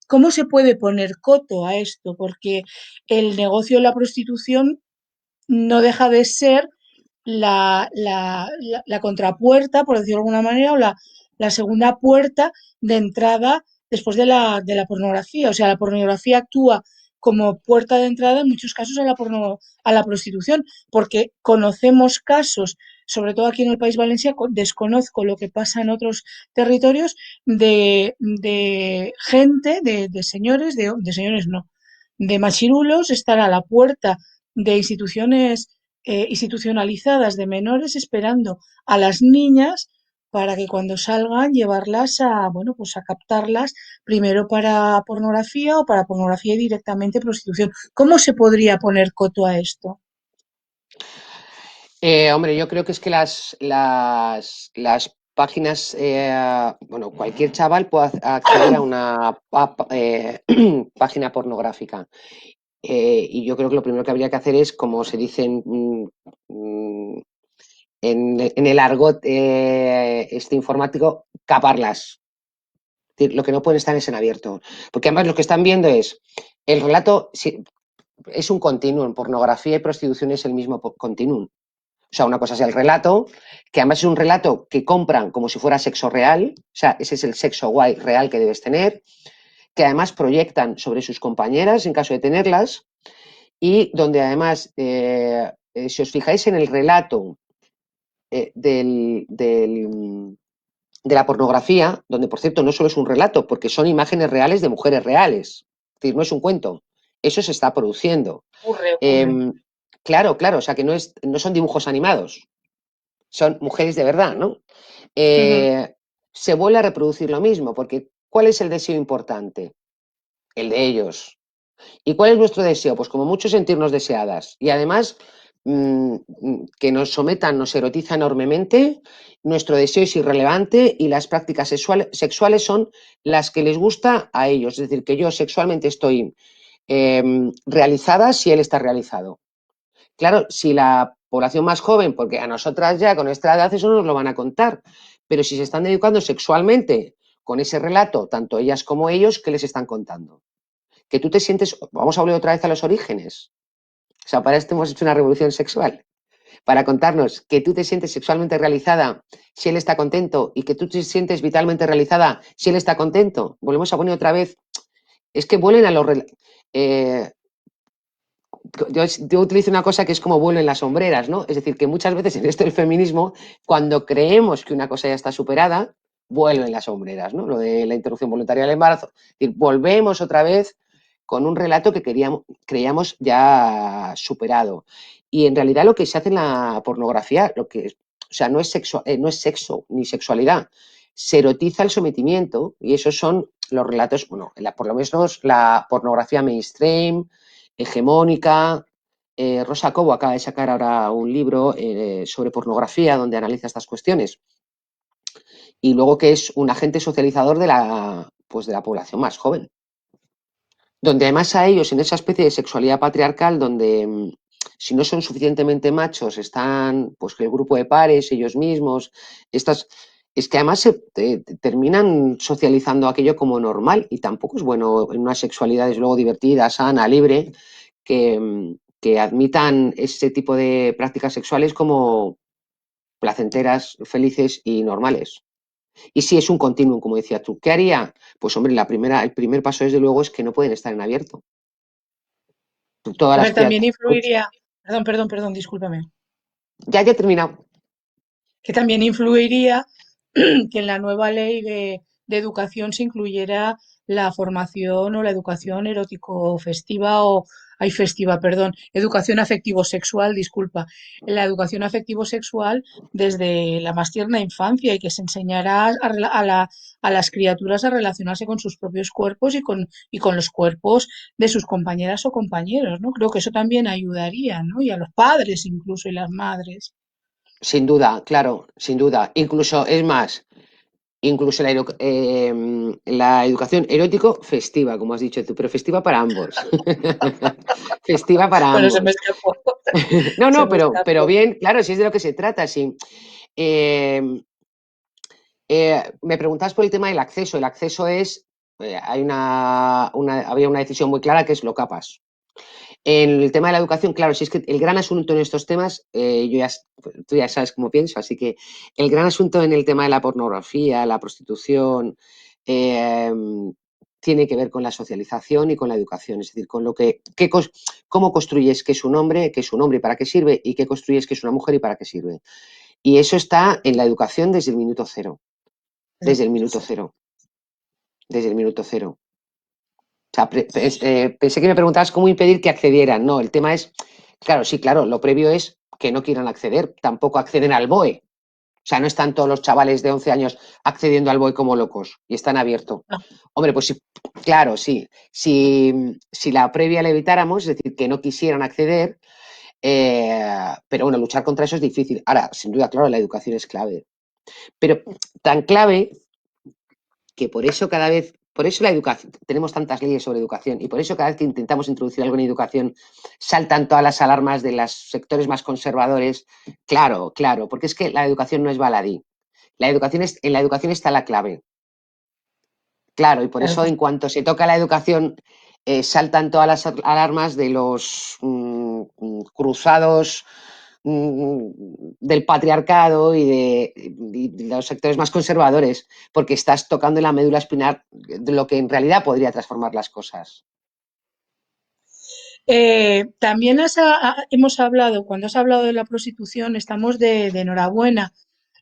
¿Cómo se puede poner coto a esto? Porque el negocio de la prostitución no deja de ser la contrapuerta, por decirlo de alguna manera, o la segunda puerta de entrada después de la pornografía. O sea, la pornografía actúa como puerta de entrada en muchos casos a la prostitución, porque conocemos casos, sobre todo aquí en el País Valencia, desconozco lo que pasa en otros territorios, de gente, de señores, de señores no, de machirulos estar a la puerta de instituciones institucionalizadas de menores esperando a las niñas para que cuando salgan llevarlas a, bueno, pues a captarlas primero para pornografía o para pornografía y directamente prostitución. ¿Cómo se podría poner coto a esto? Hombre, yo creo que es que las páginas, bueno, cualquier chaval puede acceder a una página pornográfica. Y yo creo que lo primero que habría que hacer es, como se dice en el argot informático, caparlas. Es decir, lo que no pueden estar es en abierto. Porque además lo que están viendo es el relato, es un continuum. Pornografía y prostitución es el mismo continuum. O sea, una cosa es el relato, que además es un relato que compran como si fuera sexo real, o sea, ese es el sexo guay real que debes tener, que además proyectan sobre sus compañeras en caso de tenerlas, y donde además, si os fijáis en el relato de la pornografía, donde por cierto no solo es un relato, porque son imágenes reales de mujeres reales, es decir, no es un cuento, eso se está produciendo. Ocurre. Claro, claro, o sea que no son dibujos animados, son mujeres de verdad, ¿no? Ujú. Se vuelve a reproducir lo mismo, porque ¿cuál es el deseo importante? El de ellos. ¿Y cuál es nuestro deseo? Pues como mucho sentirnos deseadas. Y además, que nos sometan, nos erotiza enormemente, nuestro deseo es irrelevante y las prácticas sexuales son las que les gusta a ellos. Es decir, que yo sexualmente estoy realizada si él está realizado. Claro, si la población más joven, porque a nosotras ya con esta edad eso nos lo van a contar, pero si se están educando sexualmente con ese relato, tanto ellas como ellos, ¿qué les están contando? Que tú te sientes, vamos a volver otra vez a los orígenes. O sea, para esto hemos hecho una revolución sexual, para contarnos que tú te sientes sexualmente realizada si él está contento y que tú te sientes vitalmente realizada si él está contento. Volvemos a poner otra vez, es que vuelven a los... Eh, yo utilizo una cosa que es como vuelo en las sombreras, ¿no? Es decir, que muchas veces en esto del feminismo, cuando creemos que una cosa ya está superada, vuelven las sombreras, ¿no? Lo de la interrupción voluntaria del embarazo. Es decir, volvemos otra vez con un relato que creíamos ya superado. Y en realidad lo que se hace en la pornografía, o sea, no es sexo ni sexualidad. Se erotiza el sometimiento y esos son los relatos, bueno, por lo menos la pornografía mainstream, hegemónica. Rosa Cobo acaba de sacar ahora un libro sobre pornografía donde analiza estas cuestiones. Y luego que es un agente socializador pues de la población más joven. Donde además a ellos, en esa especie de sexualidad patriarcal, donde si no son suficientemente machos, están pues el grupo de pares, ellos mismos, es que además se terminan socializando aquello como normal y tampoco es bueno en una sexualidad, desde luego, divertida, sana, libre, que admitan ese tipo de prácticas sexuales como placenteras, felices y normales. Y si es un continuum, como decías tú, ¿qué haría? Pues hombre, el primer paso desde luego es que no pueden estar en abierto. Todas A las ver, también criaturas. influiría, perdón, discúlpame, Ya he terminado. que también influiría que en la nueva ley de educación se incluyera la formación o la educación erótico-festiva o, hay festiva, perdón, educación afectivo-sexual, disculpa, la educación afectivo-sexual desde la más tierna infancia y que se enseñara a las criaturas a relacionarse con sus propios cuerpos y con los cuerpos de sus compañeras o compañeros, ¿no? Creo que eso también ayudaría, ¿no? Y a los padres incluso y las madres. Sin duda, claro, sin duda. Incluso, es más, incluso la educación erótico festiva, como has dicho tú, pero festiva para ambos. Festiva para Bueno, se me ambos. escapó, No, se no, me pero escapó. bien, claro, si es de lo que se trata, sí. Eh, Me preguntabas por el tema del acceso. El acceso es, había una decisión muy clara que es lo capas. En el tema de la educación, claro, si es que el gran asunto en estos temas, tú ya sabes cómo pienso, así que el gran asunto en el tema de la pornografía, la prostitución, eh, tiene que ver con la socialización y con la educación, es decir, con lo que, cómo construyes qué es un hombre y para qué sirve, y qué construyes qué es una mujer y para qué sirve. Y eso está en la educación desde el minuto cero, desde el minuto cero, desde el minuto cero. O sea, pensé que me preguntabas cómo impedir que accedieran. No, el tema es, claro, sí, claro, lo previo es que no quieran acceder, tampoco acceden al BOE. O sea, no están todos los chavales de 11 años accediendo al BOE como locos y están abiertos. No. Hombre, pues sí, claro, sí. Si la previa la evitáramos, es decir, que no quisieran acceder, pero bueno, luchar contra eso es difícil. Ahora, sin duda, claro, la educación es clave. Pero tan clave que por eso cada vez, por eso la educación, tenemos tantas leyes sobre educación y por eso cada vez que intentamos introducir algo en educación saltan todas las alarmas de los sectores más conservadores. Claro, claro, porque es que la educación no es baladí. En la educación está la clave. Claro, y por eso en cuanto se toca la educación saltan todas las alarmas de los cruzados del patriarcado y de los sectores más conservadores, porque estás tocando en la médula espinal de lo que en realidad podría transformar las cosas. También hemos hablado, cuando has hablado de la prostitución, estamos de enhorabuena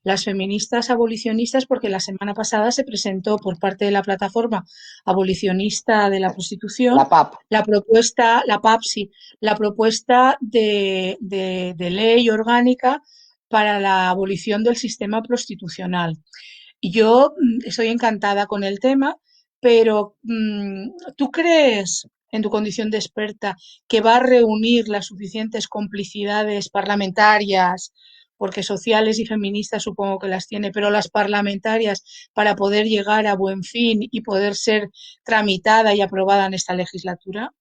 las feministas abolicionistas, porque la semana pasada se presentó por parte de la plataforma abolicionista de la prostitución La PAP. la propuesta, la PAPSI, la propuesta de ley orgánica para la abolición del sistema prostitucional. Y yo estoy encantada con el tema, pero ¿tú crees, en tu condición de experta, que va a reunir las suficientes complicidades parlamentarias, porque sociales y feministas supongo que las tiene, pero las parlamentarias, para poder llegar a buen fin y poder ser tramitada y aprobada en esta legislatura?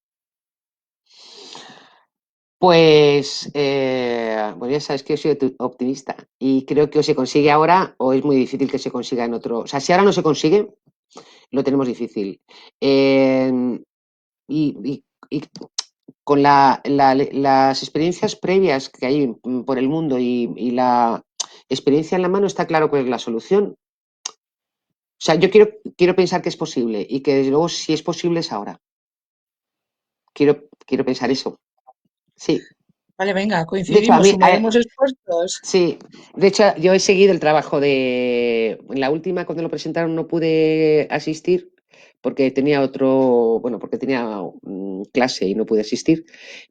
Pues, ya sabes que yo soy optimista y creo que o se consigue ahora o es muy difícil que se consiga en otro. O sea, si ahora no se consigue, lo tenemos difícil. Y con las experiencias previas que hay por el mundo y la experiencia en la mano, está claro cuál es la solución. O sea, yo quiero pensar que es posible y que desde luego si es posible es ahora. Quiero pensar eso. Sí. Vale, venga, De hecho, a coincidimos, mí, sumaremos esfuerzos. sí, de hecho, yo he seguido el trabajo en la última, cuando lo presentaron, no pude asistir porque tenía porque tenía clase y no pude asistir,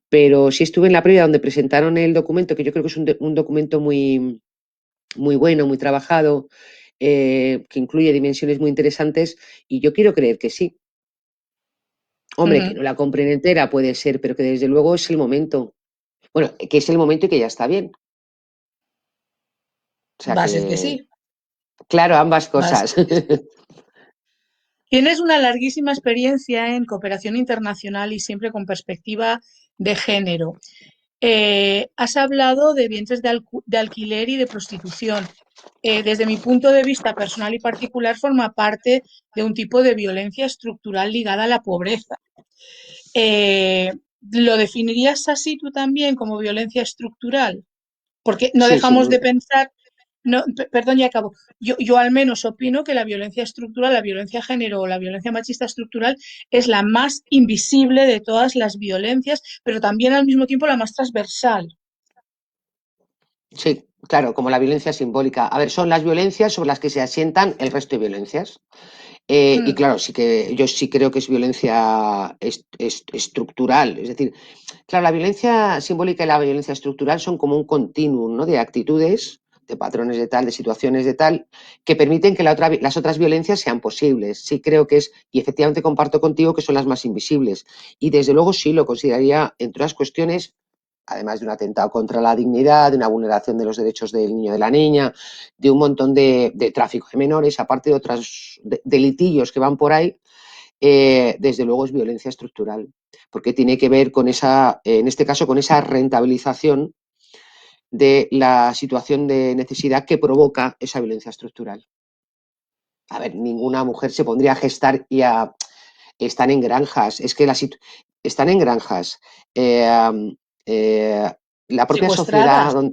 pero sí estuve en la previa donde presentaron el documento, que yo creo que es un documento muy, muy bueno, muy trabajado, que incluye dimensiones muy interesantes, y yo quiero creer que sí. Hombre, que no la compren entera puede ser, pero que desde luego es el momento. Bueno, que es el momento y que ya está bien. O sea Va a ser que sí. que, claro, ambas Va a cosas. ser que sí. Tienes una larguísima experiencia en cooperación internacional y siempre con perspectiva de género. Has hablado de vientres de alquiler y de prostitución. Desde mi punto de vista personal y particular, forma parte de un tipo de violencia estructural ligada a la pobreza. ¿Lo definirías así tú también como violencia estructural? Porque no Sí, sin dejamos de duda. pensar, no, perdón, ya acabo. Yo al menos opino que la violencia estructural, la violencia de género o la violencia machista estructural es la más invisible de todas las violencias, pero también al mismo tiempo la más transversal. Sí, claro, como la violencia simbólica. A ver, son las violencias sobre las que se asientan el resto de violencias. Y Mm, claro, sí que yo sí creo que es violencia estructural. Es decir, claro, la violencia simbólica y la violencia estructural son como un continuum, ¿no? De actitudes, de patrones de tal, de situaciones de tal, que permiten que las otras violencias sean posibles. Sí creo que es, y efectivamente comparto contigo que son las más invisibles. Y desde luego sí lo consideraría, entre otras cuestiones, además de un atentado contra la dignidad, de una vulneración de los derechos del niño y de la niña, de un montón de tráfico de menores, aparte de otros delitillos que van por ahí, desde luego es violencia estructural, porque tiene que ver con esa, en este caso, con esa rentabilización de la situación de necesidad que provoca esa violencia estructural. A ver, ninguna mujer se pondría a gestar están en granjas, es que están en granjas. Eh, eh, la propia sociedad, secuestradas.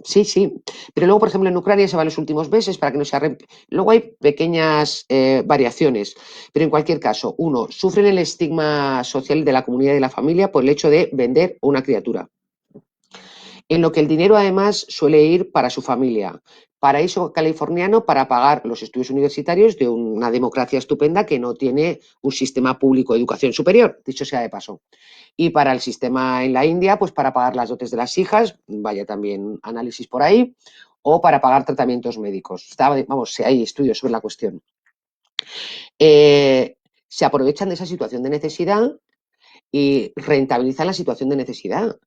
Sí, sí, pero luego, por ejemplo, en Ucrania se va en los últimos meses para que no se Luego hay pequeñas variaciones, pero en cualquier caso, uno, sufren el estigma social de la comunidad y de la familia por el hecho de vender una criatura, en lo que el dinero además suele ir para su familia. Paraíso californiano para pagar los estudios universitarios de una democracia estupenda que no tiene un sistema público de educación superior, dicho sea de paso. Y para el sistema en la India, pues para pagar las dotes de las hijas, vaya también análisis por ahí, o para pagar tratamientos médicos. Vamos, hay estudios sobre la cuestión. Se aprovechan de esa situación de necesidad y rentabilizan la situación de necesidad.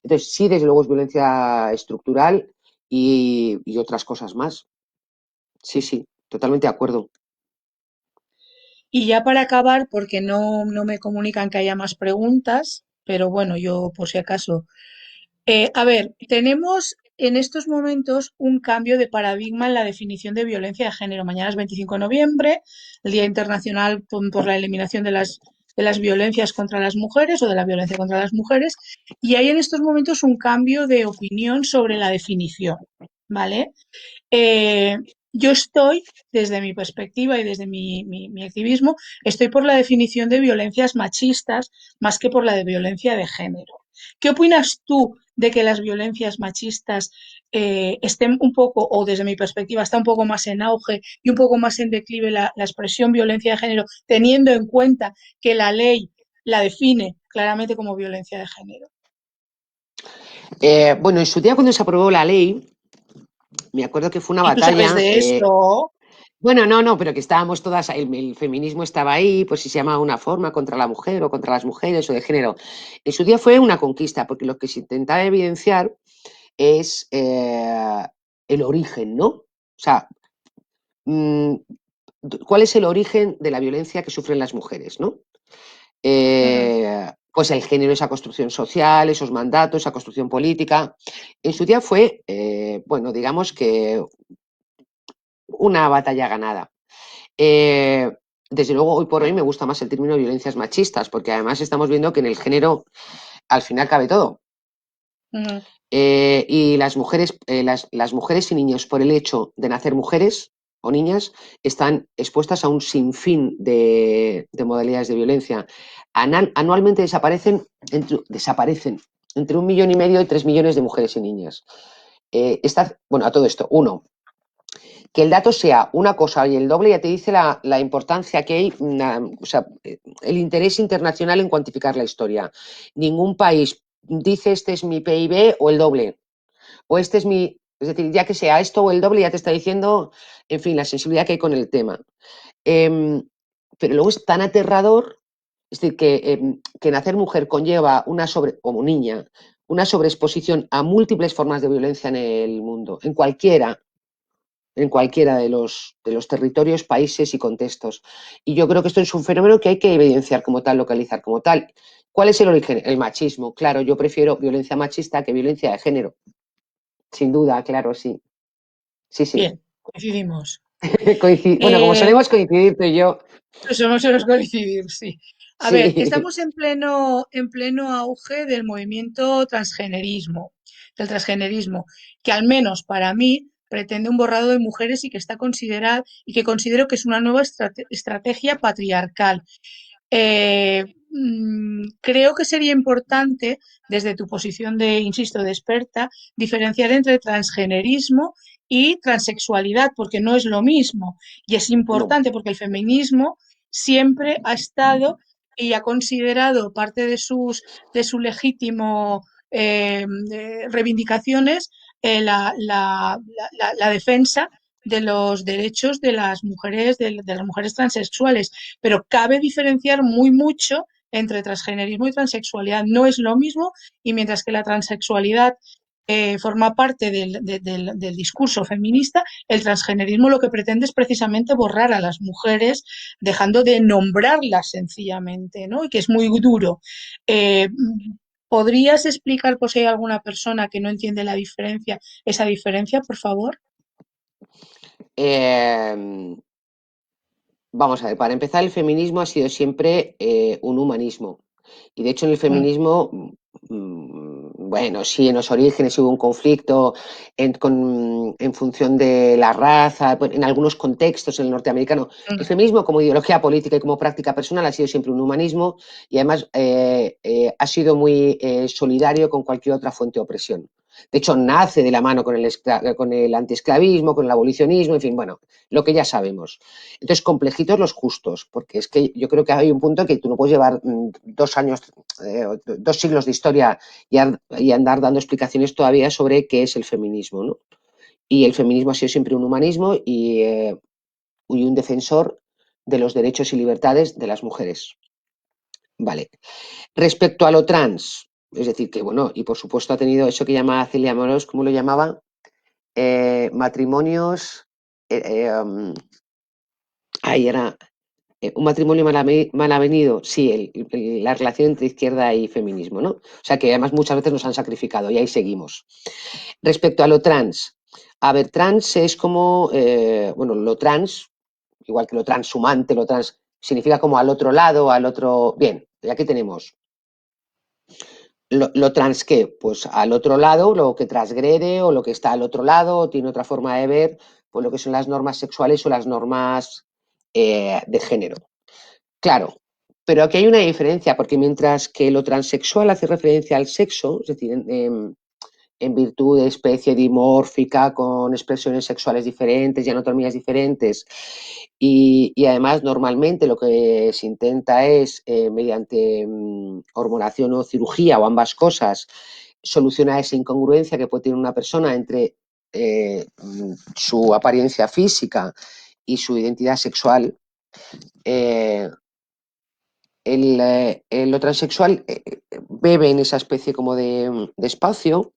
Entonces, sí, desde luego es violencia estructural y otras cosas más. Sí, sí, totalmente de acuerdo. Y ya para acabar, porque no me comunican que haya más preguntas, pero bueno, yo por si acaso. A ver, tenemos en estos momentos un cambio de paradigma en la definición de violencia de género. Mañana es 25 de noviembre, el Día Internacional por la Eliminación de las Violencias contra las Mujeres o de la violencia contra las mujeres, y hay en estos momentos un cambio de opinión sobre la definición, ¿vale? Eh, yo estoy, desde mi perspectiva y desde mi activismo, estoy por la definición de violencias machistas más que por la de violencia de género. ¿Qué opinas tú de que las violencias machistas estén un poco, o desde mi perspectiva, está un poco más en auge y un poco más en declive la expresión violencia de género, teniendo en cuenta que la ley la define claramente como violencia de género? Bueno, en su día cuando se aprobó la ley, me acuerdo que fue una Y tú sabes batalla. de esto. Bueno, no, pero que estábamos todas, el feminismo estaba ahí, pues si se llamaba una forma contra la mujer o contra las mujeres o de género. En su día fue una conquista, porque lo que se intentaba evidenciar es el origen, ¿no? O sea, mm, ¿cuál es el origen de la violencia que sufren las mujeres, ¿no? Ujú. Pues el género, esa construcción social, esos mandatos, esa construcción política. En su día fue, bueno, digamos que una batalla ganada. Eh, Desde luego, hoy por hoy me gusta más el término violencias machistas, porque además estamos viendo que en el género al final cabe todo. Ujú. Y las mujeres y niños, por el hecho de nacer mujeres o niñas, están expuestas a un sinfín de modalidades de violencia. Anualmente desaparecen entre 1,5 millones y 3 millones de mujeres y niñas. Bueno, a todo esto, uno, que el dato sea una cosa y el doble ya te dice la importancia que hay, o sea, el interés internacional en cuantificar la historia. Ningún país dice este es mi PIB o el doble, o este es mi... Es decir, ya que sea esto o el doble, ya te está diciendo, en fin, la sensibilidad que hay con el tema. Pero luego es tan aterrador, es decir, que nacer mujer conlleva como niña, una sobreexposición a múltiples formas de violencia en el mundo, en cualquiera de los territorios, países y contextos. Y yo creo que esto es un fenómeno que hay que evidenciar como tal, localizar como tal. ¿Cuál es el origen? El machismo. Claro, yo prefiero violencia machista que violencia de género. Sin duda, claro, sí. Sí, sí. Bien, coincidimos. Bueno, como Eh, solemos coincidir tú y yo, Somos coincidir, sí. A ver, sí. estamos en pleno auge del movimiento del transgenerismo, que al menos para mí pretende un borrado de mujeres y que está considerado y que considero que es una nueva estrategia patriarcal. Creo que sería importante, desde tu posición de, insisto, de experta, diferenciar entre transgenerismo y transexualidad, porque no es lo mismo. Y es No, importante porque el feminismo siempre ha estado y ha considerado parte de su legítimo reivindicaciones la defensa de los derechos de las mujeres transexuales, pero cabe diferenciar muy mucho entre transgenerismo y transexualidad. No es lo mismo y mientras que la transexualidad forma parte del discurso feminista, el transgenerismo lo que pretende es precisamente borrar a las mujeres, dejando de nombrarlas sencillamente, ¿no? Y que es muy duro. Eh, ¿Podrías explicar por si hay alguna persona que no entiende esa diferencia, por favor? eh, vamos a ver, para empezar, el feminismo ha sido siempre un humanismo. Y de hecho, en el Mm, feminismo bueno, sí, en los orígenes hubo un conflicto en función de la raza, pues, en algunos contextos, en el norteamericano. El feminismo como ideología política y como práctica personal ha sido siempre un humanismo y además ha sido muy solidario con cualquier otra fuente de opresión. De hecho, nace de la mano con el antiesclavismo, con el abolicionismo, en fin, bueno, lo que ya sabemos. Entonces, complejitos los justos, porque es que yo creo que hay un punto que tú no puedes llevar 2 años, 2 siglos de historia y andar dando explicaciones todavía sobre qué es el feminismo, ¿no? Y el feminismo ha sido siempre un humanismo y un defensor de los derechos y libertades de las mujeres. Vale. Respecto a lo trans, es decir, que bueno, y por supuesto ha tenido eso que llama Celia Moros, ¿cómo lo llamaba? Matrimonios. Ahí era un matrimonio mal avenido, sí, la relación entre izquierda y feminismo, ¿no? O sea que además muchas veces nos han sacrificado y ahí seguimos. Respecto a lo trans, a ver, trans es como, bueno, lo trans, igual que lo transhumante, lo trans, significa como al otro lado, al otro. Bien, y aquí tenemos lo trans qué, pues al otro lado, lo que transgrede o lo que está al otro lado, o tiene otra forma de ver, pues lo que son las normas sexuales o las normas de género. Claro, pero aquí hay una diferencia, porque mientras que lo transexual hace referencia al sexo, es decir, en virtud de especie dimórfica, con expresiones sexuales diferentes y anatomías diferentes, y además normalmente lo que se intenta es, mediante hormonación o cirugía o ambas cosas, solucionar esa incongruencia que puede tener una persona entre su apariencia física y su identidad sexual. Lo transexual bebe en esa especie como de espacio.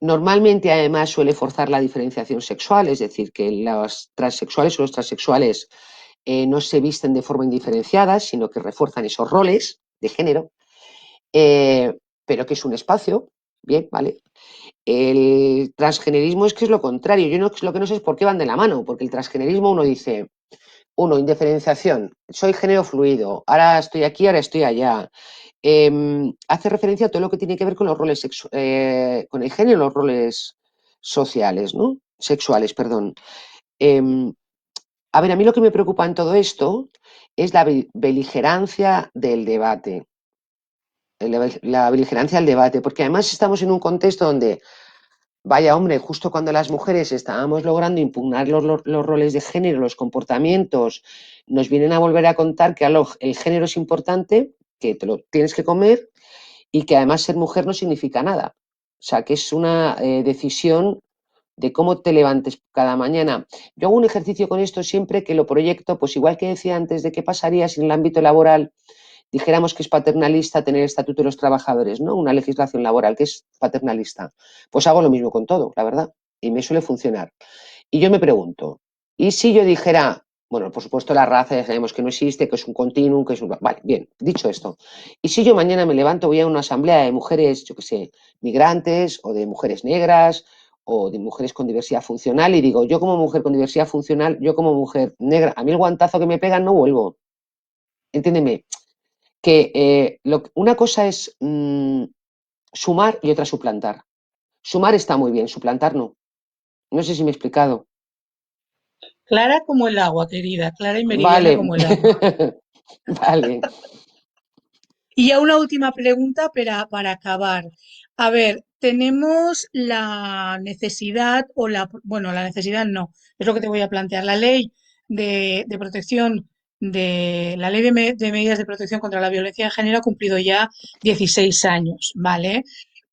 Normalmente, además, suele forzar la diferenciación sexual, es decir, que los transexuales o los transexuales no se visten de forma indiferenciada, sino que refuerzan esos roles de género, pero que es un espacio. Bien, vale. El transgenerismo es que es lo contrario. Yo lo que no sé es por qué van de la mano, porque el transgenerismo uno dice, indiferenciación, soy género fluido, ahora estoy aquí, ahora estoy allá. Hace referencia a todo lo que tiene que ver con los roles con el género, los roles sociales, ¿no? Sexuales, perdón. A ver, a mí lo que me preocupa en todo esto es la beligerancia del debate. La beligerancia del debate, porque además estamos en un contexto donde, vaya hombre, justo cuando las mujeres estábamos logrando impugnar los roles de género, los comportamientos, nos vienen a volver a contar que el género es importante, que te lo tienes que comer y que además ser mujer no significa nada. O sea, que es una decisión de cómo te levantes cada mañana. Yo hago un ejercicio con esto siempre que lo proyecto, pues igual que decía antes de qué pasaría si en el ámbito laboral dijéramos que es paternalista tener el Estatuto de los Trabajadores, ¿no? Una legislación laboral que es paternalista. Pues hago lo mismo con todo, la verdad, y me suele funcionar. Y yo me pregunto, ¿y si yo dijera, bueno, por supuesto la raza ya sabemos que no existe, que es un continuum, que es un. Vale, bien, dicho esto, ¿y si yo mañana me levanto, voy a una asamblea de mujeres, yo qué sé, migrantes o de mujeres negras o de mujeres con diversidad funcional y digo, yo como mujer con diversidad funcional, yo como mujer negra, a mí el guantazo que me pegan no vuelvo? Entiéndeme, que una cosa es sumar y otra suplantar. Sumar está muy bien, suplantar no. No sé si me he explicado. Clara como el agua, querida, clara y meridiana Vale, como el agua. vale. Y ya una última pregunta para acabar. A ver, tenemos la necesidad bueno, la necesidad no, es lo que te voy a plantear. La ley de protección, la ley de medidas de protección contra la violencia de género ha cumplido ya 16 años, ¿vale?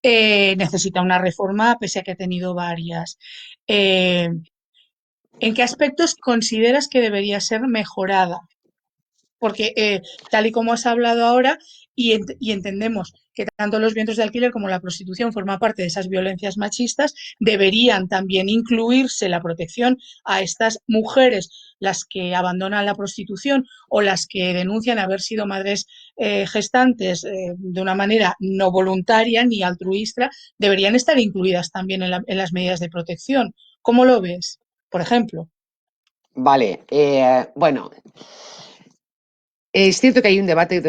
Necesita una reforma, pese a que ha tenido varias. Eh, ¿En qué aspectos consideras que debería ser mejorada? Porque tal y como has hablado ahora y entendemos que tanto los vientres de alquiler como la prostitución forman parte de esas violencias machistas, deberían también incluirse la protección a estas mujeres, las que abandonan la prostitución o las que denuncian haber sido madres gestantes de una manera no voluntaria ni altruista, deberían estar incluidas también en las medidas de protección. ¿Cómo lo ves? Por ejemplo. Vale, bueno, es cierto que hay un debate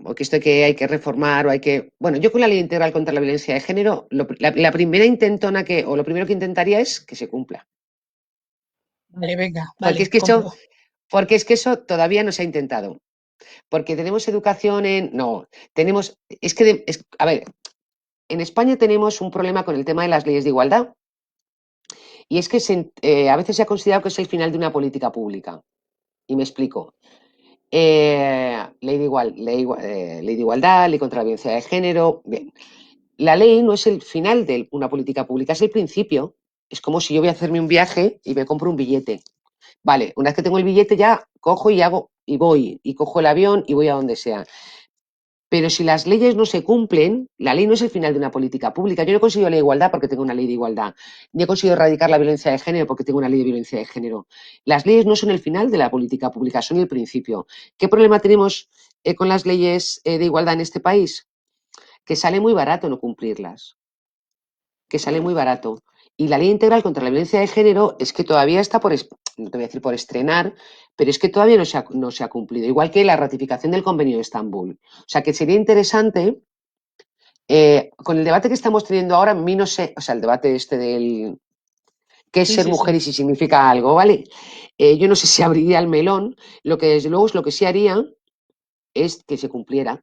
o que esto que hay que reformar o hay que... Bueno, yo con la ley integral contra la violencia de género, la primera intentona o lo primero que intentaría es que se cumpla. Vale, venga, Porque vale, es que compro. eso todavía no se ha intentado. Porque tenemos educación en... No, tenemos... a ver, en España tenemos un problema con el tema de las leyes de igualdad. Y es que a veces se ha considerado que es el final de una política pública. Y me explico. Ley de igualdad, ley contra la violencia de género. Bien. La ley no es el final de una política pública, es el principio. Es como si yo voy a hacerme un viaje y me compro un billete. Vale, una vez que tengo el billete ya cojo y voy, y cojo el avión y voy a donde sea. Pero si las leyes no se cumplen, la ley no es el final de una política pública. Yo no consigo la igualdad porque tengo una ley de igualdad. Ni he conseguido erradicar la violencia de género porque tengo una ley de violencia de género. Las leyes no son el final de la política pública, son el principio. ¿Qué problema tenemos con las leyes de igualdad en este país? Que sale muy barato no cumplirlas. Que sale muy barato. Y la ley integral contra la violencia de género es que todavía está no te voy a decir por estrenar, pero es que todavía no se ha cumplido. Igual que la ratificación del Convenio de Estambul. O sea, que sería interesante, con el debate que estamos teniendo ahora, a mí no sé, o sea, el debate este del qué es Sí, ser sí, mujer sí. y si significa algo, ¿vale? Yo no sé si abriría el melón, lo que desde luego es lo que sí haría es que se cumpliera.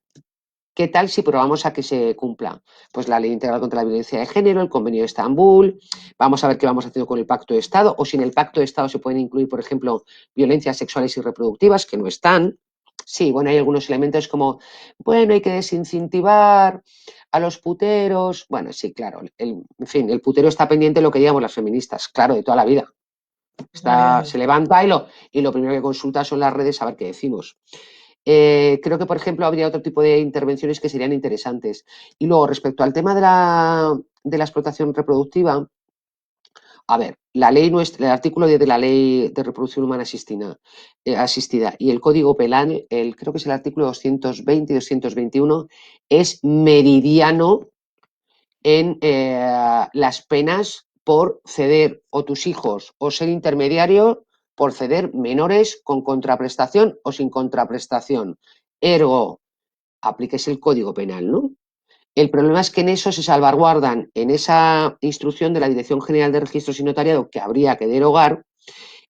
¿Qué tal si probamos a que se cumpla? Pues la Ley Integral contra la Violencia de Género, el Convenio de Estambul, vamos a ver qué vamos haciendo con el Pacto de Estado, o si en el Pacto de Estado se pueden incluir, por ejemplo, violencias sexuales y reproductivas, que no están. Sí, bueno, hay algunos elementos como, bueno, hay que desincentivar a los puteros. Bueno, sí, claro, en fin, el putero está pendiente de lo que digamos las feministas, claro, de toda la vida. Vale, Se vale. levanta y lo primero que consulta son las redes a ver qué decimos. Creo que, por ejemplo, habría otro tipo de intervenciones que serían interesantes. Y luego, respecto al tema de la explotación reproductiva, a ver, el artículo 10 de la Ley de Reproducción Humana Asistida y el Código Penal, creo que es el artículo 220 y 221, es meridiano en las penas por ceder o tus hijos o ser intermediario por ceder menores con contraprestación o sin contraprestación. Ergo, apliques el Código Penal, ¿no? El problema es que en eso se salvaguardan, en esa instrucción de la Dirección General de Registros y Notariado que habría que derogar,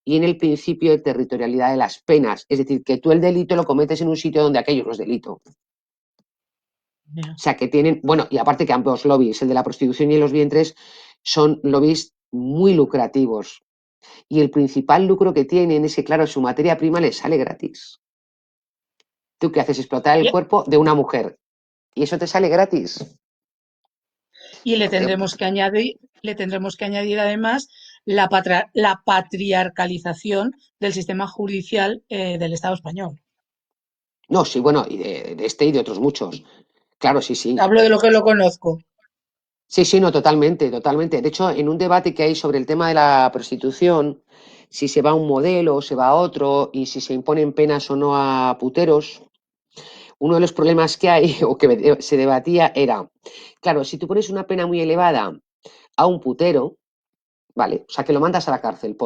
y en el principio de territorialidad de las penas. Es decir, que tú el delito lo cometes en un sitio donde aquello no es delito. Ya. O sea, que tienen, bueno, y aparte que ambos lobbies, el de la prostitución y los vientres, son lobbies muy lucrativos. Y el principal lucro que tienen es que, claro, su materia prima les sale gratis. ¿Tú qué haces? Explotar el Y, cuerpo de una mujer. Y eso te sale gratis. y le tendremos que añadir además la patriarcalización del sistema judicial del Estado español. No, sí, bueno, y de este y de otros muchos. Claro, sí, sí. Hablo de lo que lo conozco. Sí, sí, no, totalmente, totalmente. De hecho, en un debate que hay sobre el tema de la prostitución, si se va a un modelo o se va a otro, y si se imponen penas o no a puteros, uno de los problemas que hay, o que se debatía, era, claro, si tú pones una pena muy elevada a un putero, ¿vale? O sea, que lo mandas a la cárcel,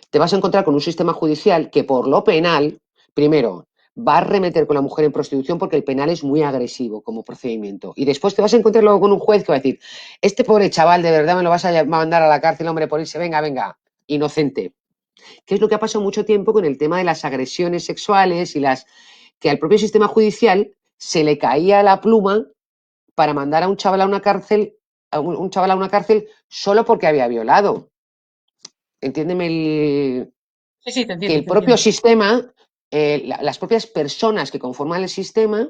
te vas a encontrar con un sistema judicial que por lo penal, primero, va a remeter con la mujer en prostitución porque el penal es muy agresivo como procedimiento. Y después te vas a encontrar luego con un juez que va a decir, este pobre chaval, de verdad me lo vas a mandar a la cárcel, hombre, por irse, venga, venga, inocente. ¿Qué es lo que ha pasado mucho tiempo con el tema de las agresiones sexuales y que al propio sistema judicial se le caía la pluma para mandar a un chaval a una cárcel, un chaval a una cárcel solo porque había violado? Entiéndeme Sí, sí, te que entiendo, el te propio entiendo. sistema, las propias personas que conforman el sistema,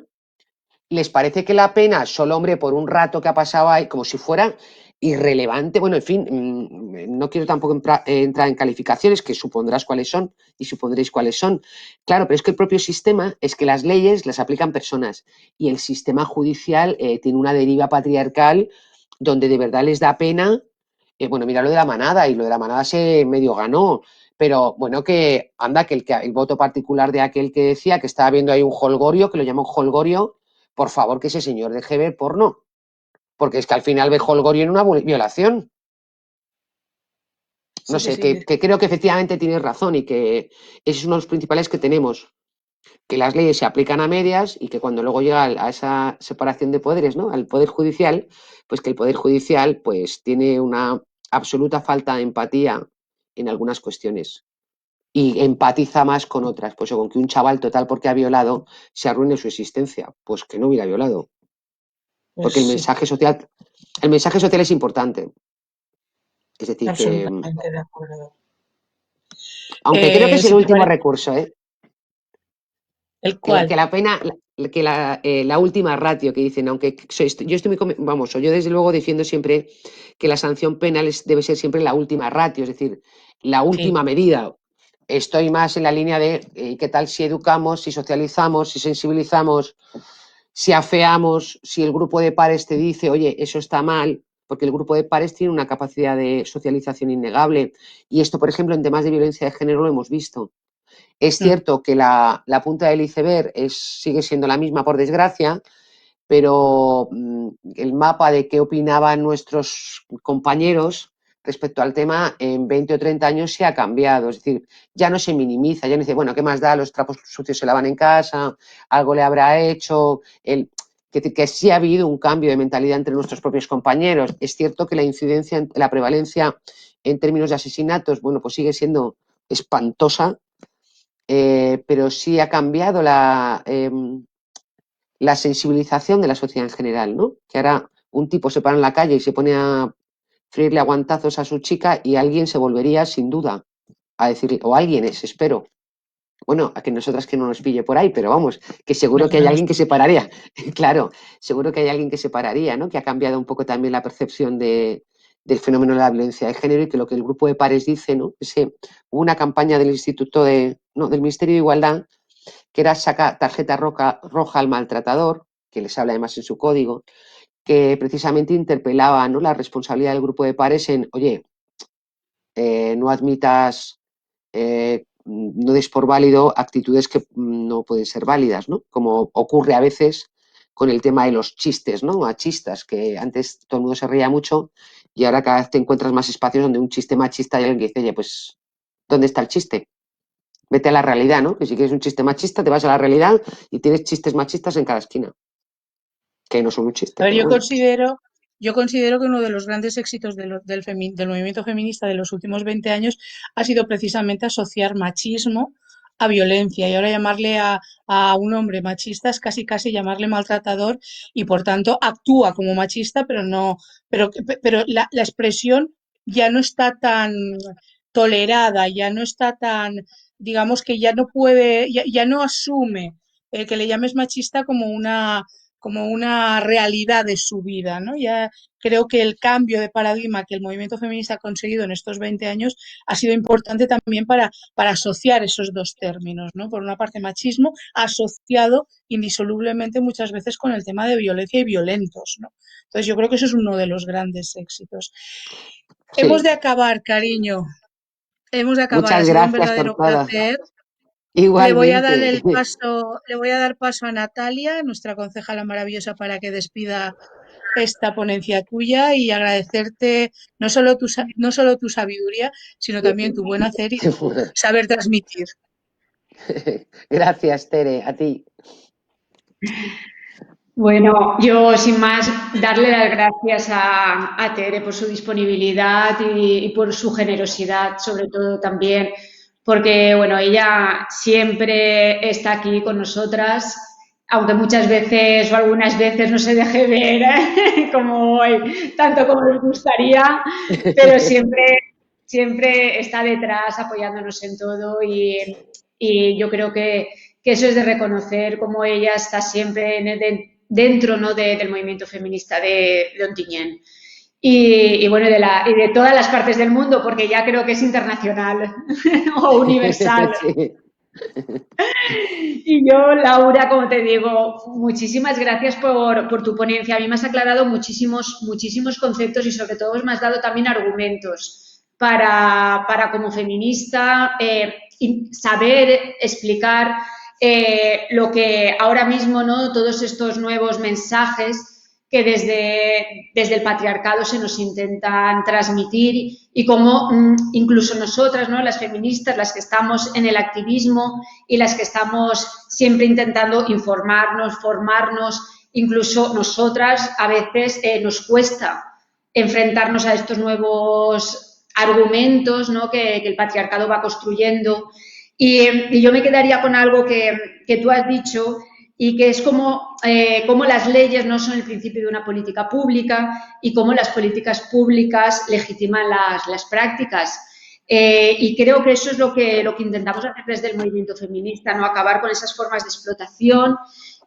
les parece que la pena, solo hombre, por un rato que ha pasado ahí, como si fuera irrelevante. Bueno, en fin, no quiero tampoco entrar en calificaciones, que supondrás cuáles son y supondréis cuáles son. Claro, pero es que el propio sistema es que las leyes las aplican personas y el sistema judicial tiene una deriva patriarcal donde de verdad les da pena. Bueno, mira lo de la manada, y lo de la manada se medio ganó, pero bueno, que anda, que el voto particular de aquel que decía que estaba viendo ahí un holgorio, que lo llaman holgorio, por favor, que ese señor deje ver porno, porque es que al final ve holgorio en una violación. No Sí, que sé, sí. que creo que efectivamente tienes razón y que ese es uno de los principales que tenemos. que las leyes se aplican a medias y que cuando luego llega a esa separación de poderes, ¿no? Al Poder Judicial, pues que el Poder Judicial pues tiene una absoluta falta de empatía en algunas cuestiones y empatiza más con otras, pues o con que un chaval total porque ha violado se arruine su existencia, pues que no hubiera violado, Pues porque sí, el mensaje social es importante, es decir que absolutamente de acuerdo. aunque creo que es el Si te último parece, recurso, ¿eh? ¿el Que cual? la pena, que la última ratio que dicen, aunque yo estoy vamos, yo desde luego defiendo siempre que la sanción penal debe ser siempre la última ratio, es decir, la Sí. última medida. Estoy más en la línea de qué tal si educamos, si socializamos, si sensibilizamos, si afeamos, si el grupo de pares te dice, oye, eso está mal, porque el grupo de pares tiene una capacidad de socialización innegable. Y esto, por ejemplo, en temas de violencia de género lo hemos visto. Es Mm. cierto que la punta del iceberg sigue siendo la misma, por desgracia, pero el mapa de qué opinaban nuestros compañeros respecto al tema en 20 o 30 años se ha cambiado. Es decir, ya no se minimiza, ya no dice, bueno, ¿qué más da? Los trapos sucios se lavan en casa, algo le habrá hecho. Que sí ha habido un cambio de mentalidad entre nuestros propios compañeros. Es cierto que la incidencia, la prevalencia en términos de asesinatos, bueno, pues sigue siendo espantosa, pero sí ha cambiado la sensibilización de la sociedad en general, ¿no? Que ahora un tipo se para en la calle y se pone a freírle aguantazos a su chica y alguien se volvería sin duda a decirle, o alguien es, espero. Bueno, a que nosotras que no nos pille por ahí, pero vamos, que No, seguro que que hay no nos... alguien que se pararía. Claro, seguro que hay alguien que se pararía, ¿no? Que ha cambiado un poco también la percepción del fenómeno de la violencia de género y que lo que el grupo de pares dice, ¿no? Hubo una campaña del del Ministerio de Igualdad que era sacar tarjeta roja al maltratador, que les habla además en su código, que precisamente interpelaba, ¿no?, la responsabilidad del grupo de pares en, oye, no admitas, no des por válido actitudes que no pueden ser válidas, ¿no? Como ocurre a veces con el tema de los chistes, ¿no? Machistas, que antes todo el mundo se reía mucho y ahora cada vez te encuentras más espacios donde un chiste machista hay alguien que dice, oye, pues, ¿dónde está el chiste? Vete a la realidad, ¿no? Que si quieres un chiste machista, te vas a la realidad y tienes chistes machistas en cada esquina, que no son un chiste, A ver, pero bueno. yo considero que uno de los grandes éxitos del movimiento feminista de los últimos 20 años ha sido precisamente asociar machismo a violencia y ahora llamarle a un hombre machista es casi casi llamarle maltratador y por tanto actúa como machista, pero no, pero la expresión ya no está tan tolerada, ya no está tan, digamos que ya no puede, ya no asume que le llames machista como una realidad de su vida, ¿no? Ya creo que el cambio de paradigma que el movimiento feminista ha conseguido en estos 20 años ha sido importante también para asociar esos dos términos, ¿no? Por una parte, machismo asociado indisolublemente muchas veces con el tema de violencia y violentos, ¿no? Entonces yo creo que eso es uno de los grandes éxitos. Hemos Sí, de acabar, cariño, hemos de acabar. Ha muchas sido un gracias por verdadero todo. placer. Igualmente. Le voy a dar paso a Natalia, nuestra concejala maravillosa, para que despida esta ponencia tuya y agradecerte no solo tu sabiduría, sino también tu buen hacer y tu saber transmitir. Gracias, Tere, a ti. Bueno, yo sin más darle las gracias a Tere por su disponibilidad y por su generosidad, sobre todo también, porque bueno, ella siempre está aquí con nosotras, aunque muchas veces o algunas veces no se deje ver como hoy, tanto como nos gustaría, pero siempre está detrás apoyándonos en todo y yo creo que eso es de reconocer cómo ella está siempre dentro, ¿no?, del movimiento feminista de Ontinyent. Y bueno, y de todas las partes del mundo, porque ya creo que es internacional o universal. Sí. Y yo, Laura, como te digo, muchísimas gracias por tu ponencia. A mí me has aclarado muchísimos conceptos y sobre todo me has dado también argumentos para como feminista, saber explicar lo que ahora mismo, ¿no?, todos estos nuevos mensajes que desde el patriarcado se nos intentan transmitir y cómo incluso nosotras, ¿no?, las feministas, las que estamos en el activismo y las que estamos siempre intentando informarnos, formarnos, incluso nosotras a veces nos cuesta enfrentarnos a estos nuevos argumentos, ¿no?, que el patriarcado va construyendo. Y yo me quedaría con algo que tú has dicho y que es como las leyes no son el principio de una política pública y cómo las políticas públicas legitiman las prácticas. Y creo que eso es lo que intentamos hacer desde el movimiento feminista, ¿no?, acabar con esas formas de explotación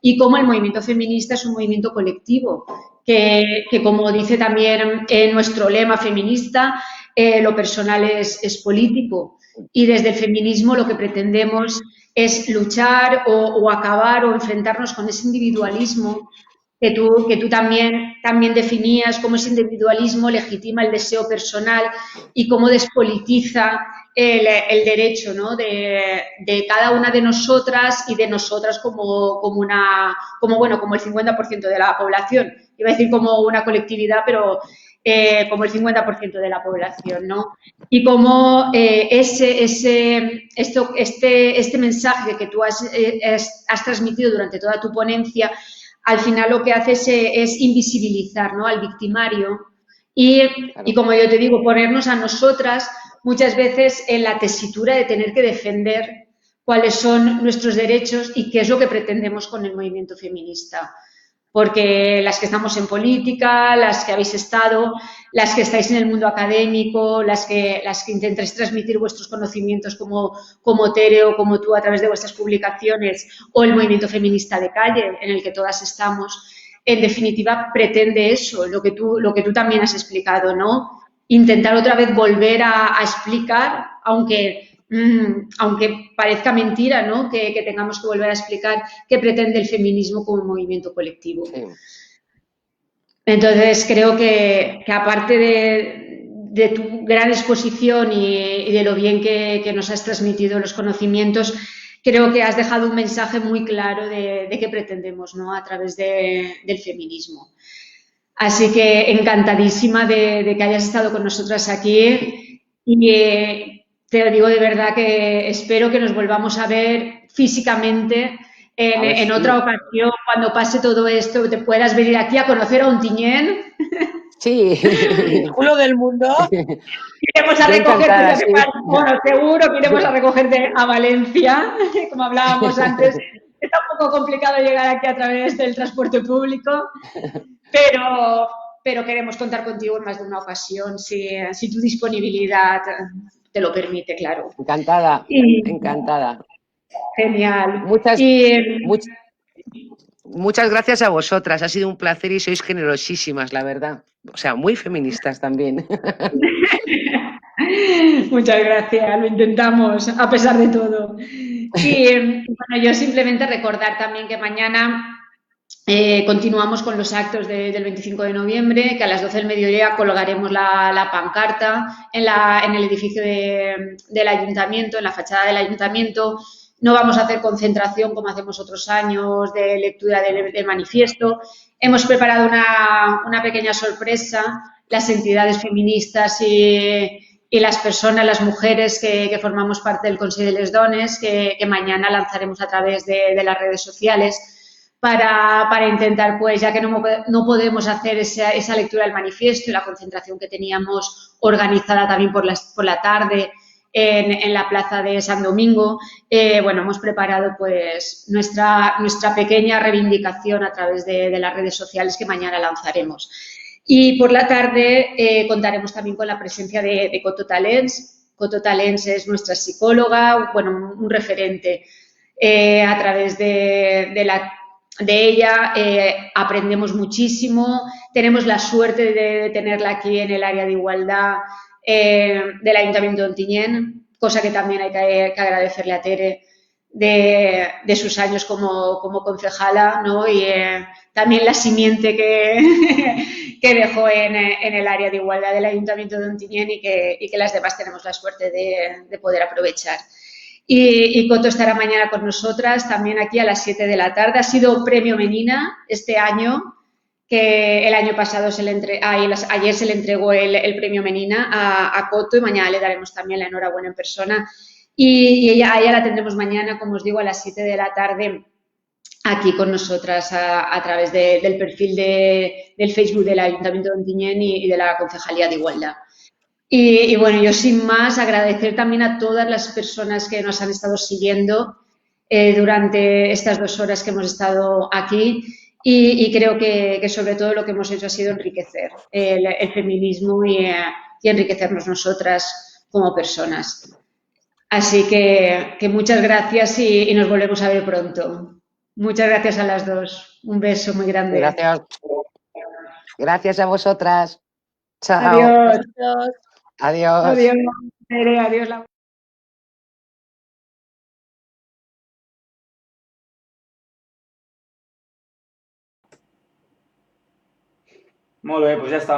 y cómo el movimiento feminista es un movimiento colectivo, que como dice también nuestro lema feminista, lo personal es político. Y desde el feminismo lo que pretendemos es luchar o acabar o enfrentarnos con ese individualismo que tú también definías, cómo ese individualismo legitima el deseo personal y cómo despolitiza el derecho, ¿no?, de cada una de nosotras y de nosotras como el 50% de la población. Iba a decir como una colectividad, pero como el 50% de la población, ¿no? Y cómo este mensaje que tú has transmitido durante toda tu ponencia, al final lo que hace es invisibilizar, ¿no?, al victimario y como yo te digo, ponernos a nosotras muchas veces en la tesitura de tener que defender cuáles son nuestros derechos y qué es lo que pretendemos con el movimiento feminista. Porque las que estamos en política, las que habéis estado, las que estáis en el mundo académico, las que intentáis transmitir vuestros conocimientos como Tere o como tú a través de vuestras publicaciones, o el movimiento feminista de calle en el que todas estamos, en definitiva pretende eso, lo que tú también has explicado, ¿no? Intentar otra vez volver a explicar, aunque parezca mentira, ¿no?, que tengamos que volver a explicar qué pretende el feminismo como movimiento colectivo. Sí. Entonces, creo que aparte de tu gran exposición y de lo bien que nos has transmitido los conocimientos, creo que has dejado un mensaje muy claro de qué pretendemos, ¿no?, a través del feminismo. Así que encantadísima de que hayas estado con nosotras aquí y te lo digo de verdad que espero que nos volvamos a ver físicamente en otra ocasión, cuando pase todo esto, te puedas venir aquí a conocer a Ontinyent. Sí. El culo del mundo. Iremos a recogerte, sí. Bueno, seguro que iremos a recogerte a Valencia, como hablábamos antes. Está un poco complicado llegar aquí a través del transporte público, pero queremos contar contigo en más de una ocasión, si tu disponibilidad te lo permite, claro. Encantada, encantada. Genial. Muchas gracias a vosotras, ha sido un placer y sois generosísimas, la verdad. O sea, muy feministas también. Muchas gracias, lo intentamos a pesar de todo. Y bueno, yo simplemente recordar también que mañana continuamos con los actos del 25 de noviembre, que a las 12 del mediodía colgaremos la pancarta en el edificio del ayuntamiento, en la fachada del ayuntamiento. No vamos a hacer concentración como hacemos otros años de lectura del manifiesto. Hemos preparado una pequeña sorpresa, las entidades feministas y las personas, las mujeres que formamos parte del Consell de les Dones, que mañana lanzaremos a través de las redes sociales para intentar, pues, ya que no podemos hacer esa lectura del manifiesto y la concentración que teníamos organizada también por la tarde en la plaza de San Domingo, bueno, hemos preparado, pues, nuestra pequeña reivindicación a través de las redes sociales que mañana lanzaremos. Y por la tarde contaremos también con la presencia de Coto Talents. Coto Talents es nuestra psicóloga, bueno, un referente. A través de ella aprendemos muchísimo. Tenemos la suerte de tenerla aquí en el área de igualdad del Ayuntamiento de Ontinyent, cosa que también hay que agradecerle a Tere de sus años como concejala, ¿no? Y también la simiente que dejó en el área de igualdad del Ayuntamiento de Ontinyent y que las demás tenemos la suerte de poder aprovechar. Y Coto estará mañana con nosotras también aquí a las 7 de la tarde. Ha sido premio Menina este año, que el año pasado ayer se le entregó el premio Menina a Coto y mañana le daremos también la enhorabuena en persona. Y ella la tendremos mañana, como os digo, a las 7 de la tarde aquí con nosotras a través del perfil del Facebook del Ayuntamiento de Ontinyent y de la Concejalía de Igualdad. Y bueno, yo sin más agradecer también a todas las personas que nos han estado siguiendo durante estas 2 horas que hemos estado aquí y creo que sobre todo lo que hemos hecho ha sido enriquecer el feminismo y enriquecernos nosotras como personas. Así que muchas gracias y nos volvemos a ver pronto. Muchas gracias a las dos. Un beso muy grande. Gracias. Gracias a vosotras. Chao. Adiós. Adiós. Adiós. Adiós. Molt bé, doncs ja està.